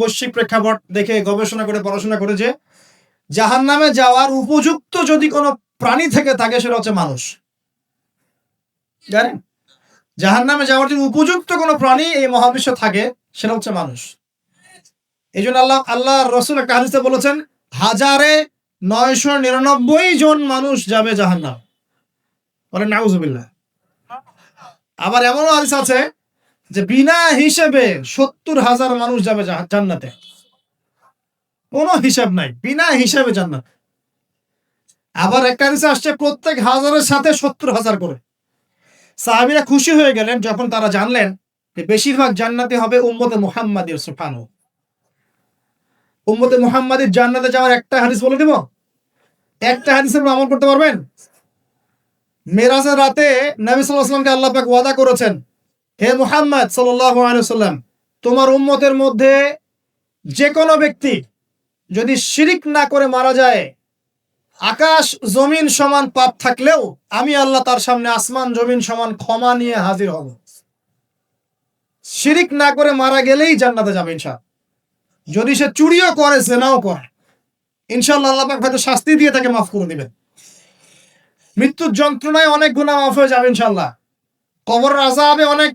বৈশ্বিক প্রেক্ষাপট দেখে, গবেষণা করে, পড়াশোনা করে, যে জাহান্নামে যাওয়ার উপযুক্ত যদি কোনো প্রাণী থেকে থাকে, সেটা হচ্ছে মানুষ। জানেন, জাহান্নামে যাওয়ার জন্য উপযুক্ত কোনো প্রাণী এই মহাবিশ্বে থাকে, সেটা হচ্ছে মানুষ। এই জন্য আল্লাহ রসুল একটা হাদিসে বলেছেন, 1999 জন মানুষ যাবে জাহান্নাম। বলেন নাউজুবিল্লাহ। আবার এমনও হাদিস আছে যে বিনা হিসেবে 70,000 মানুষ যাবে জান্নাতে, কোনো হিসাব নাই, বিনা হিসাবে জান্নাত। আবার একটা হাদিসে আসছে প্রত্যেক হাজারের সাথে 70,000 করে। সাহাবীরা খুশি হয়ে গেলেন যখন তারা জানলেন যে বেশিরভাগ জান্নাতি হবে উম্মতে মুহাম্মাদীর। সুবহানাল্লাহ। উম্মতে মুহাম্মাদীর জান্নাতে যাওয়ার একটা হাদিস বলে দেব, একটা হাদিসের উপর আমল করতে পারবেন? মেরাজের রাতে নবী সাল্লাল্লাহু আলাইহি ওয়াসাল্লামকে আল্লাহ পাক ওয়াদা করেছেন, হে মুহাম্মদ সাল্লাল্লাহু আলাইহি ওয়াসাল্লাম, তোমার উম্মতের মধ্যে যে কোনো ব্যক্তি যদি শিরিক না করে মারা যায়, আকাশ জমিন সমান পাপ থাকলেও আমি আল্লাহ তার সামনে আসমান জমিন সমান ক্ষমা নিয়ে হাজির হব। শিরিক না করে মারা গেলেই জান্নাতে যাবে ইনশাআল্লাহ। যদি সে চুরিও করে, জিনাও করে, ইনশাআল্লাহ আল্লাহ পাক হয়তো শাস্তি দিয়ে তাকে মাফ করে দিবেন। মৃত্যুর যন্ত্রণায় অনেক গুনাহ মাফ হয়ে যাবে ইনশাআল্লাহ। কবরের আযাবে অনেক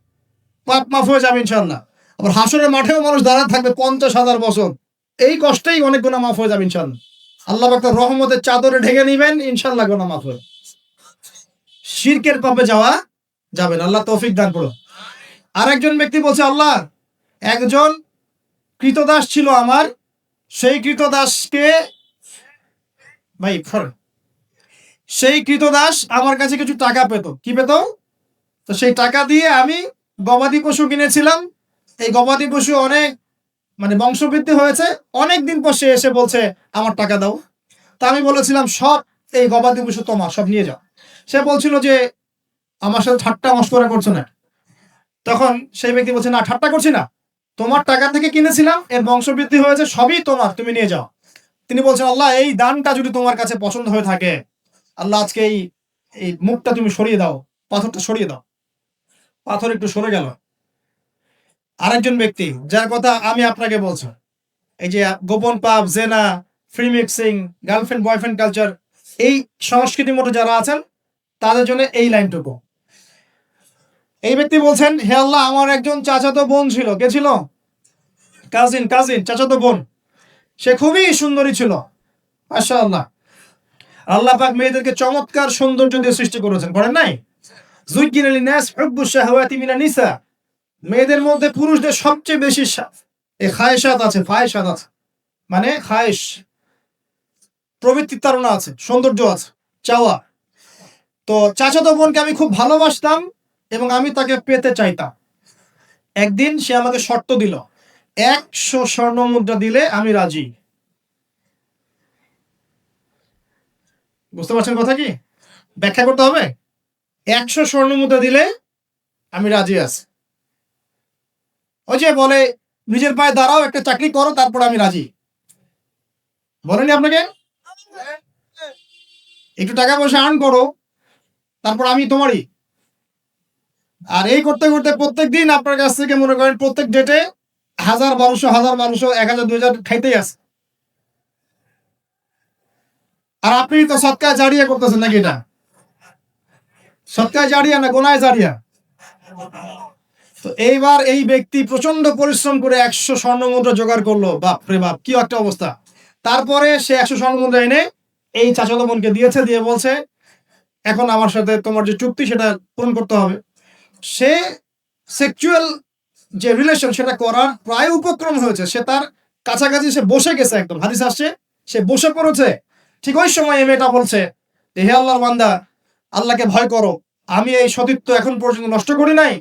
পাপ মাফ হয়ে যাবে ইনশাআল্লাহ। আবার হাসরের মাঠেও মানুষ দাঁড়ায় থাকবে 50,000 বছর, এই কষ্টেই অনেক গুনাহ মাফ হয়ে যাবে ইনশাআল্লাহ। আল্লাহ পাক তার রহমতের চাদরে ঢেকে নিবেন, ইনশাআল্লাহ গুনাহ মাফ হবে। শিরকের পাপে যাওয়া যাবে না, আল্লাহ তৌফিক দান করুন। আরেকজন ব্যক্তি বলছে, আল্লাহ একজন কৃতদাস ছিল আমার, সেই কৃতদাস আমার কাছে কিছু টাকা পেত। কি পেত? তো সেই টাকা দিয়ে আমি গবাদি পশু কিনেছিলাম। এই গবাদি পশু অনেক বংশবৃদ্ধি হয়েছে। অনেক দিন পর সে এসে বলছে আমার টাকা দাও। তা আমি বলেছিলাম সব এই গবাদি পশু তোমার, সব নিয়ে যাও। সে বলছিল যে আমার সাথে ঠাট্টা মশকরা করছো না। তখন সেই ব্যক্তি বলছে, না ঠাট্টা করছি না, তোমার টাকা থেকে কিনেছিলাম, এর বংশবৃদ্ধি হয়েছে, সবই তোমার, তুমি নিয়ে যাও। তিনি বলছেন, আল্লাহ এই দানটা যদি তোমার কাছে পছন্দ হয়ে থাকে, আল্লাহ আজকে এই এই মুখটা তুমি সরিয়ে দাও, পাথরটা সরিয়ে দাও। পাথর একটু সরে গেল। আরেকজন ব্যক্তি যার কথা আমি আপনাকে বলছি, এই যে গোপন পাপ, জেনা, free mixing, girlfriend boyfriend culture, এই সংস্কৃতির মধ্যে যারা আছেন তাদের জন্য এই লাইনটুকু। এই ব্যক্তি বলছেন, হে আল্লাহ, আমার একজন চাচাতো বোন ছিল। কে ছিল? কাজিন, চাচাতো বোন। সে খুবই সুন্দরী ছিল, মাশাআল্লাহ। আল্লাহ পাক মেয়েদেরকে চমৎকার সৌন্দর্য দিয়ে সৃষ্টি করেছেন, করেন নাই? যুজ্জিনা লিন-নাস হুব্বুশ শাহাওয়াতি মিনান নিসা। মেয়েদের মধ্যে পুরুষদের সবচেয়ে বেশি খায়েশাত আছে, ফায়েশাত আছে, মানে খায়েশ, প্রবৃত্তির তাড়না আছে, সৌন্দর্য আছে, চাওয়া। তো চাচাতো বোনকে আমি খুব ভালোবাসতাম এবং আমি তাকে পেতে চাইতাম। একদিন সে আমাকে শর্ত দিল, 100 স্বর্ণ মুদ্রা দিলে আমি রাজি। বুঝতে পারছেন কথা কি? ব্যাখ্যা করতে হবে। 100 স্বর্ণ মুদ্রা দিলে আমি রাজি আছি। ওই যে বলে, নিজের পায়ে দাঁড়াও, একটা চাকরি করো, তারপর আমি রাজি। বলেনি আপনাকে? একটু টাকা পয়সা আর্ন করো, তারপর আমি তোমারই। আর এই করতে করতে প্রত্যেক দিন আপনার কাছ থেকে মনে করেন প্রত্যেক ডেটে 1000, 1200, 1000, 2000 খাইতেই আছে। আর আপনি তো সৎকার জারিয়া করতেছেন নাকি? এটা সৎকার জারিয়া না গোনায় জারিয়া? তো এইবার এই ব্যক্তি প্রচন্ড পরিশ্রম করে 100 স্বর্ণ মুদ্রা জোগাড় করলো। বাপ রে বাপ, কি একটা অবস্থা! তারপরে সে 100 স্বর্ণ মুদ্রা এনে এই চাচাতো বোনকে দিয়েছে, দিয়ে বলছে, এখন আমার সাথে তোমার যে চুক্তি সেটা পূরণ করতে হবে। সে সেক্সুয়াল যে রিলেশন সেটা করার প্রায় উপক্রম হয়েছে, সে তার কাছাকাছি সে বসে গেছে, একদম হাদিস আসছে সে বসে পড়েছে। ঠিক ওই সময় এই মেয়েটা বলছে, হে আল্লাহর বান্দা, আল্লাহকে ভয় করো, আমি এই সতীত্ব এখন পর্যন্ত নষ্ট করি নাই,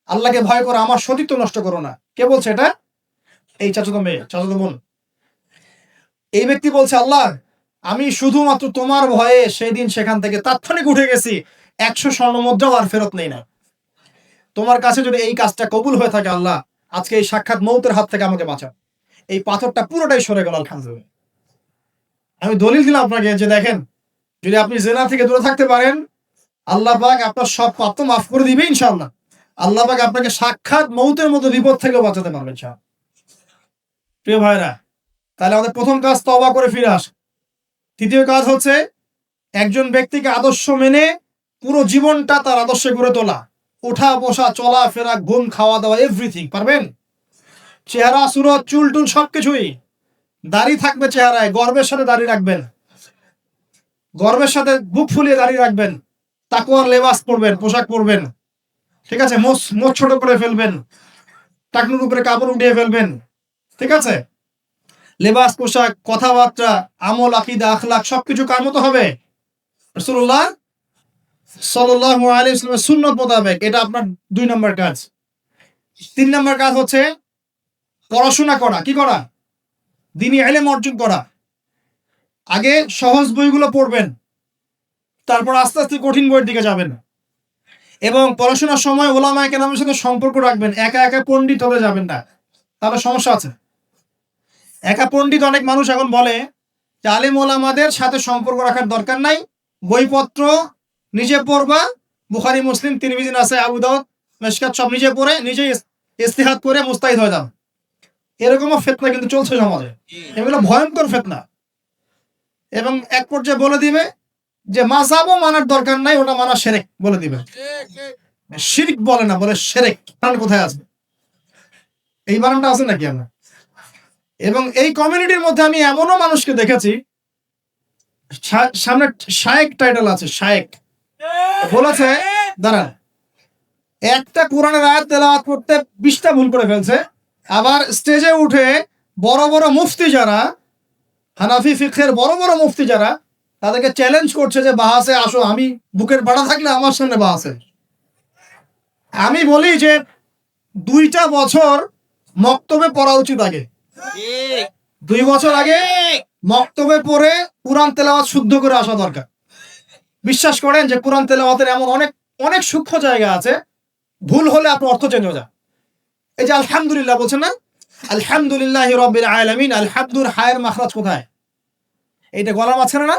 আল্লাহকে ভয় করো, আমার সতীত্ব নষ্ট করো না। কে বলছে এটা? এই চাচাতো মেয়ে, চাচাতো বোন। এই ব্যক্তি বলছে, আল্লাহ, আমি শুধুমাত্র তোমার ভয়ে সেই দিন সেখান থেকে তাৎক্ষণিক উঠে গেছি, 100 স্বর্ণ মুদ্রাও আর ফেরত নেই না। তোমার কাছে যদি এই কাজটা কবুল হয়ে থাকে আল্লাহ, আজকে এই সাক্ষাৎ মৌতের হাত থেকে আমাকে বাঁচাও। এই পাথরটা পুরোটাই সরে গেল, আলহামদুলিল্লাহ। আমি দলিল দিলাম আপনাকে যে দেখেন, যদি আপনি জেনা থেকে দূরে থাকতে পারেন, আল্লাহ পাক আপনার সব পাপ তো মাফ করে দিবে ইনশাআল্লাহ। আল্লাহ পাক আপনাকে সাক্ষাৎ মৌতের মতো বিপদ থেকে বাঁচাতে পারবেন ইনশাআল্লাহ। প্রিয় ভাইরা, তাহলে আমাদের প্রথম কাজ তওবা করে ফিরে আসা। দ্বিতীয় কাজ হচ্ছে একজন ব্যক্তিকে আদর্শ মেনে পুরো জীবনটা তার আদর্শে গড়ে তোলা। ওঠা বসা, চলা ফেরা, ঘুম, খাওয়া দাওয়া, এভরিথিং পারবেন। চেহারা, সুরত, চুল টুল সবকিছুই। দাড়ি থাকবে চেহারায়, গর্বের সাথে দাড়ি রাখবেন, গর্বের সাথে বুক ফুলিয়ে দাড়ি রাখবেন। তাকওয়ার লেবাস পরবেন, পোশাক পরবেন, ঠিক আছে? মোচ ছোট করে ফেলবেন, টাকনুর উপরে কাপড় উঠিয়ে ফেলবেন, ঠিক আছে? লেবাস, পোশাক, কথাবার্তা, আমল, আকীদা, আখলাক সবকিছু কার মতো হবে? রাসূলুল্লাহ সাল্লাল্লাহু আলাইহি ওয়াসাল্লামের সুন্নাত মোতাবেক। এটা আপনার 2 নম্বর কাজ। 3 নম্বর কাজ হচ্ছে পড়াশোনা করা। কি করা? দ্বীনি ইলম অর্জন করা। আগে সহজ বইগুলো পড়বেন, তারপর আস্তে আস্তে কঠিন বইয়ের দিকে যাবেন। এবং পড়াশোনার সময় উলামায়ে কেরামের সাথে সম্পর্ক রাখবেন। একা একা পণ্ডিত হতে যাবেন না, তাহলে সমস্যা আছে। একা পণ্ডিত অনেক মানুষ এখন বলে যে আলেম ওলামাদের সাথে সম্পর্ক রাখার দরকার নাই, বইপত্র নিজে পড়বা, বুখারী, মুসলিম, তিরমিজি, নাসাই, আবু দাউদ, মিশকাত সব নিজে পড়ে নিজেই ইস্তিহাদ করে মুস্তাহিদ হয়ে যান। এরকমও ফিতনা কিন্তু চলছে সমাজে। এগুলো ভয়ঙ্কর ফিতনা। এবং এক পর্যায়ে বলে দিবে যে মাযহাবও মানার দরকার নাই, ওটা মানা শিরক বলে দিবে। শিরক বলে না, বলে শিরক। কারণ কোথায় আছে? এই বানানটা আছে নাকি আমরা? এবং এই কমিউনিটির মধ্যে আমি এমনও মানুষকে দেখেছি, সামনে শায়েক টাইটেল আছে, শায়েক বলেছে, দাঁড়ান, একটা কোরআনের আয়াত তেলাওয়াত করতে 20টা ভুল করে ফেলছে। আবার স্টেজে উঠে বড় বড় মুফতি যারা, হানাফি ফিকহের বড় বড় মুফতি যারা, তাদেরকে চ্যালেঞ্জ করছে যে বাহাসে আসো, আমি বুকের পাড়া থাকলে আমার সামনে বাহাসে। আমি বলি যে 2টা বছর মক্তবে পড়া উচিত আগে। 2 বছর আগে মক্তবে পড়ে কুরআন তেলাওয়াত শুদ্ধ করে আসা দরকার। বিশ্বাস করেন যে কুরআন তেলাওয়াতের এমন অনেক অনেক সূক্ষ্ম জায়গা আছে, ভুল হলে আপনার অর্থ চেঞ্জ হয়ে যায়। এই যে আলহামদুলিল্লাহ বলছেন না, আলহামদুলিল্লাহি রাব্বিল আলামিন, আলহামদুর হায়ের মাখরাজ কোথায়? এইটা গলার মাঝখানে না?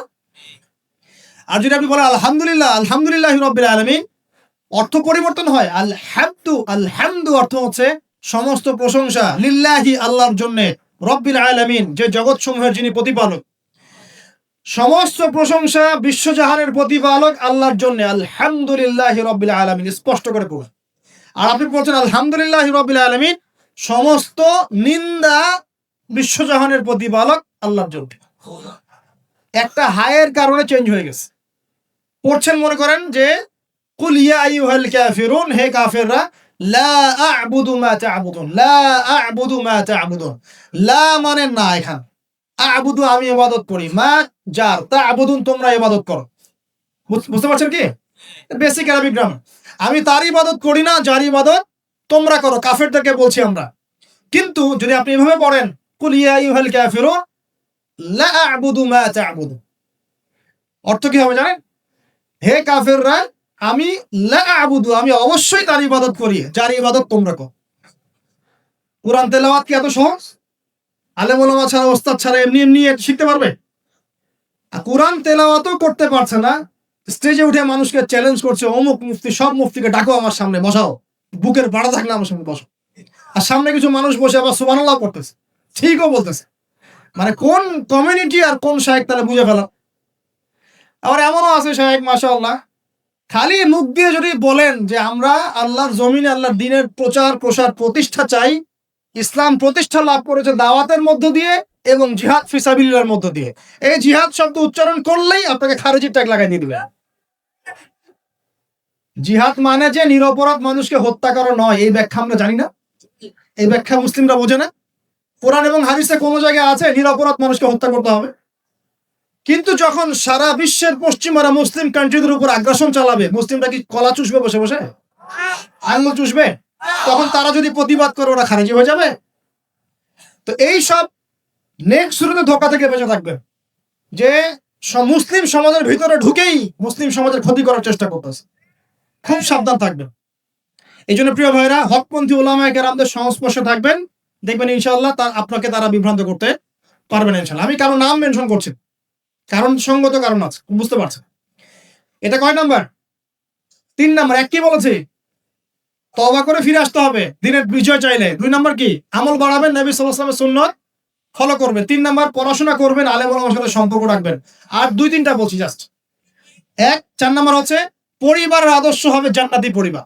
আর যদি আপনি বলেন আলহামদুলিল্লাহ আলহামদুলিল্লাহ রাব্বিল আলামিন, অর্থ পরিবর্তন হয়। আলহামদু অর্থ হচ্ছে সমস্ত প্রশংসা, লিল্লাহি আল্লাহর জন্য, রব্বিল আলামিন যে জগৎ সমূহের যিনি প্রতিপালক, সমস্ত প্রশংসা বিশ্বজাহানের প্রতিপালক আল্লাহর জন্য, আলহামদুলিল্লাহি রাব্বিল আলামিন স্পষ্ট করে বলুন। আর আপনি বলছেন আলহামদুলিল্লাহি রাব্বিল আলামিন, সমস্ত নিন্দা বিশ্বজাহানের প্রতিপালক আল্লাহর জন্য। একটা হায়ের কারণে চেঞ্জ হয়ে গেছে। পড়ছেন মনে করেন যে কুল ইয়া আইয়ুহাল কাফিরুন, হে কাফেররা, লা আ'বুদু মা তা'বুদুন, লা আ'বুদু মা তা'বুদুন। লা মানে না, এখানে আ'বুদু আমি ইবাদত করি, মা যার, তা'বুদুন তোমরা ইবাদত করো। বুঝতে পারছেন কি? Basic Arabic grammar. আমি তার ইবাদত করি না, যার ইবাদত তোমরা করো, কাফেরদেরকে বলছি আমরা। কিন্তু যদি আপনি এভাবে পড়েন কুল ইয়া আইয়ুহাল কাফিরুন লা আ'বুদু মা তা'বুদুন, অর্থ কি হবে জানেন? হে কাফেররা, আমি লা আ'বুদু আমি অবশ্যই তার ইবাদত করি, যার ইবাদত তোমরা করো। কোরআন তেলাওয়াত কি এত সহজ? আলেম ওলামা ছাড়া, ওস্তাদ ছাড়া এমনি এমনি শিখতে পারবে? আর কোরআন তেলাওয়াতও করতে পারছে না, স্টেজে উঠে মানুষকে চ্যালেঞ্জ করছে, অমুক মুফতি, সব মুফতিকে ডাকো আমার সামনে বসাও, বুকের বাড়া থাকলে আমার সামনে বসো। আর সামনে কিছু মানুষ বসে আবার সুবহানাল্লাহ পড়তেছে, ঠিকও বলতেছে। মানে কোন কমিউনিটি আর কোন শায়েখ তাহলে বুঝে ফেলা। আবার এমনও আছে শায়েখ মাশাআল্লাহ, খালি মুখ দিয়ে যদি বলেন যে আমরা আল্লাহর জমিনে আল্লাহর দ্বীনের প্রচার প্রসার প্রতিষ্ঠা চাই, ইসলাম প্রতিষ্ঠা লাভ করেছে দাওয়াতের মধ্য দিয়ে এবং জিহাদ ফি সাবিলিল্লাহর মধ্য দিয়ে, এই জিহাদ শব্দ উচ্চারণ করলেই আপনাকে খারেজি ট্যাগ লাগাই দিয়ে দিবে। জিহাদ মানে যে নিরপরাধ মানুষকে হত্যা করা নয়, এই ব্যাখ্যা আমরা জানি না, এই ব্যাখ্যা মুসলিমরা বোঝে না। কোরআন এবং হাদিসে কোন জায়গায় আছে নিরপরাধ মানুষকে হত্যা করতে হবে? কিন্তু যখন সারা বিশ্বের পশ্চিমারা মুসলিম কান্ট্রিদের উপর আগ্রাসন চালাবে, মুসলিমরা কি কলা চুষবে বসে বসে, আঙুল চুষবে? তখন তারা যদি প্রতিবাদ করে ওরা খারিজি হয়ে যাবে। তো এই সব নেক্সট শুরুতে ধোকা থেকে বেঁচে থাকবে, যে মুসলিম সমাজের ভিতরে ঢুকেই মুসলিম সমাজের ক্ষতি করার চেষ্টা করতেছে। খুব সাবধান থাকবেন। এই জন্য প্রিয় ভাইরা, হকপন্থী ওলামায়ে কেরামদের সংস্পর্শে থাকবেন, দেখবেন ইনশাআল্লাহ আপনাকে তারা বিভ্রান্ত করতে পারবেন ইনশাআল্লাহ। আমি কারো নাম মেনশন করছি, কারণ সঙ্গত কারণ আছে, বুঝতে পারছেন? এটা কয় নাম্বার? 3 নাম্বার। এক কি বলেছি? তওবা করে ফিরে আসতে হবে দিনের বিজয় চাইলে। 2 নাম্বার কি? আমল বাড়াবেন, নবী সাল্লাল্লাহু আলাইহি ওয়াসাল্লামের সুন্নাত ফলো করবেন। 3 নাম্বার পড়াশোনা করবেন, আলেম ওলামার সাথে সম্পর্ক রাখবেন। আর 2-3টা বলছি জাস্ট। 4 নাম্বার হচ্ছে পরিবারের আদর্শ হবে জান্নাতি পরিবার।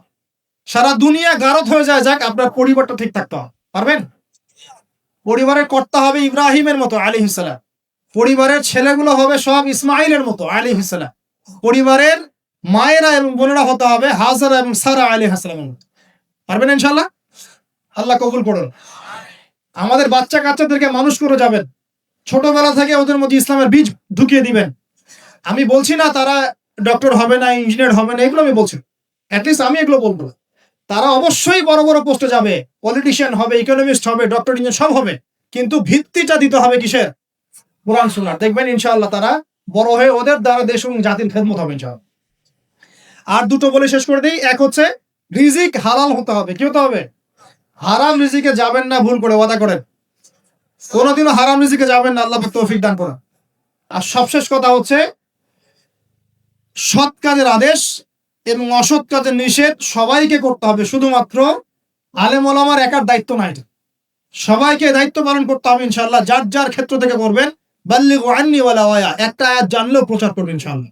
সারা দুনিয়া গারদ হয়ে যায়, যাক আপনার পরিবারটা ঠিক থাকতে হবে। পারবেন? পরিবারের কর্তা হবে ইব্রাহিমের মতো আলাইহিস সালাম, পরিবারের ছেলেগুলো হবে সব ইসমাইলের মতো আলাইহিস সালাম, পরিবারের মায়েরা এবং বোনেরা হতে হবে হাজারা এবং সারা আলাইহিস সালামের মতো। পারবেন ইনশাআল্লাহ? আল্লাহ কবুল করুন। আমাদের বাচ্চা কাচ্চাদেরকে মানুষ করে যাবেন, ছোটবেলা থেকে ওদের মধ্যে ইসলামের বীজ ঢুকিয়ে দিবেন। আমি বলছি না তারা ডক্টর হবে না, ইঞ্জিনিয়ার হবে না, এগুলো আমি বলছি, অ্যাটলিস্ট আমি এগুলো বলবো। তারা অবশ্যই বড় বড় পোস্টে যাবে, পলিটিশিয়ান হবে, ইকোনমিস্ট হবে, ডক্টর, ইঞ্জিনিয়ার সব হবে, কিন্তু ভিত্তিটা দিতে হবে কিসের? কোরআন সুন্নাহ। দেখবেন ইনশাআল্লাহ তারা বড় হয়ে ওদের দ্বারা দেশ এবং জাতির খেদমত হবে ইনশাআল্লাহ। আর দুটো বলে শেষ করে দিই। এক হচ্ছে রিজিক হালাল হতে হবে। কি হতে হবে? হারাম রিজিকে যাবেন না, ভুল করে ওয়াদা করেন, কোনোদিনও হারাম রিজিকে যাবেন না, আল্লাহ পাক তৌফিক দান করেন। আর সবশেষ কথা হচ্ছে সৎ কাজের আদেশ এবং অসৎ কাজের নিষেধ সবাইকে করতে হবে, শুধুমাত্র আলেম ওলামার একার দায়িত্ব না, এটা সবাইকে দায়িত্ব পালন করতে হবে ইনশাআল্লাহ। যার যার ক্ষেত্র থেকে করবেন। বাল্লিগু আন্নি ওয়ালাউ আয়া, একটা আয়াত জানলেও প্রচার করবেন ইনশাআল্লাহ।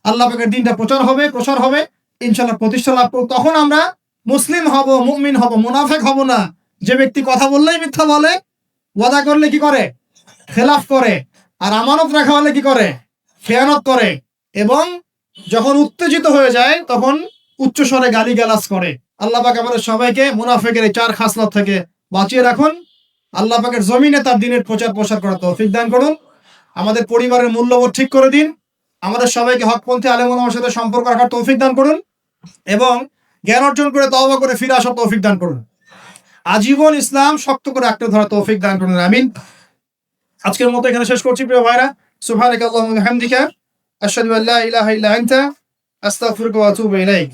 আল্লাহ পাকের দ্বীনটা প্রচার হবে ইনশাআল্লাহ, প্রতিষ্ঠা লাভ করব। তখন আমরা মুসলিম হব, মুমিন হব, মুনাফিক হব না। যে ব্যক্তি কথা বললেই মিথ্যা বলে, ওয়াদা করলে কি করে? খেলাফ করে, আর আমানত রাখা হলে কি করে? খেয়ানত করে, এবং যখন উত্তেজিত হয়ে যায় তখন উচ্চ স্বরে গালিগালাজ করে। আল্লাহ পাক আমাদের সবাইকে মুনাফিকের এই 4 খাসলত থেকে বাঁচিয়ে রাখুন। আল্লাহ পাকের জমিনে তার দ্বীনের প্রচার প্রসার করার তৌফিক দান করুন। আমাদের পরিবারের মূল্যবোধ ঠিক করে দিন। আমাদের সবাইকে হকপন্থী আলেম ওলামার সাথে সম্পর্ক রাখার তৌফিক দান করুন, এবং জ্ঞান অর্জন করে তওবা করে ফিরে আসার তৌফিক দান করুন। আজীবন ইসলাম শক্ত করে আঁকড়ে ধরার তৌফিক দান করুন, আমিন। আজকের মতো এখানে শেষ করছি প্রিয় ভাইরা। সুবহানাকা আল্লাহুম্মা ওয়া বিহামদিকা আশহাদু আল্লা ইলাহা ইল্লা আনতা আস্তাগফিরুকা ওয়া আতুবু ইলাইক।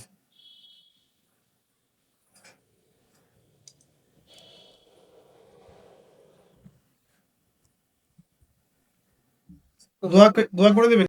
দোয়া করে দিবেন।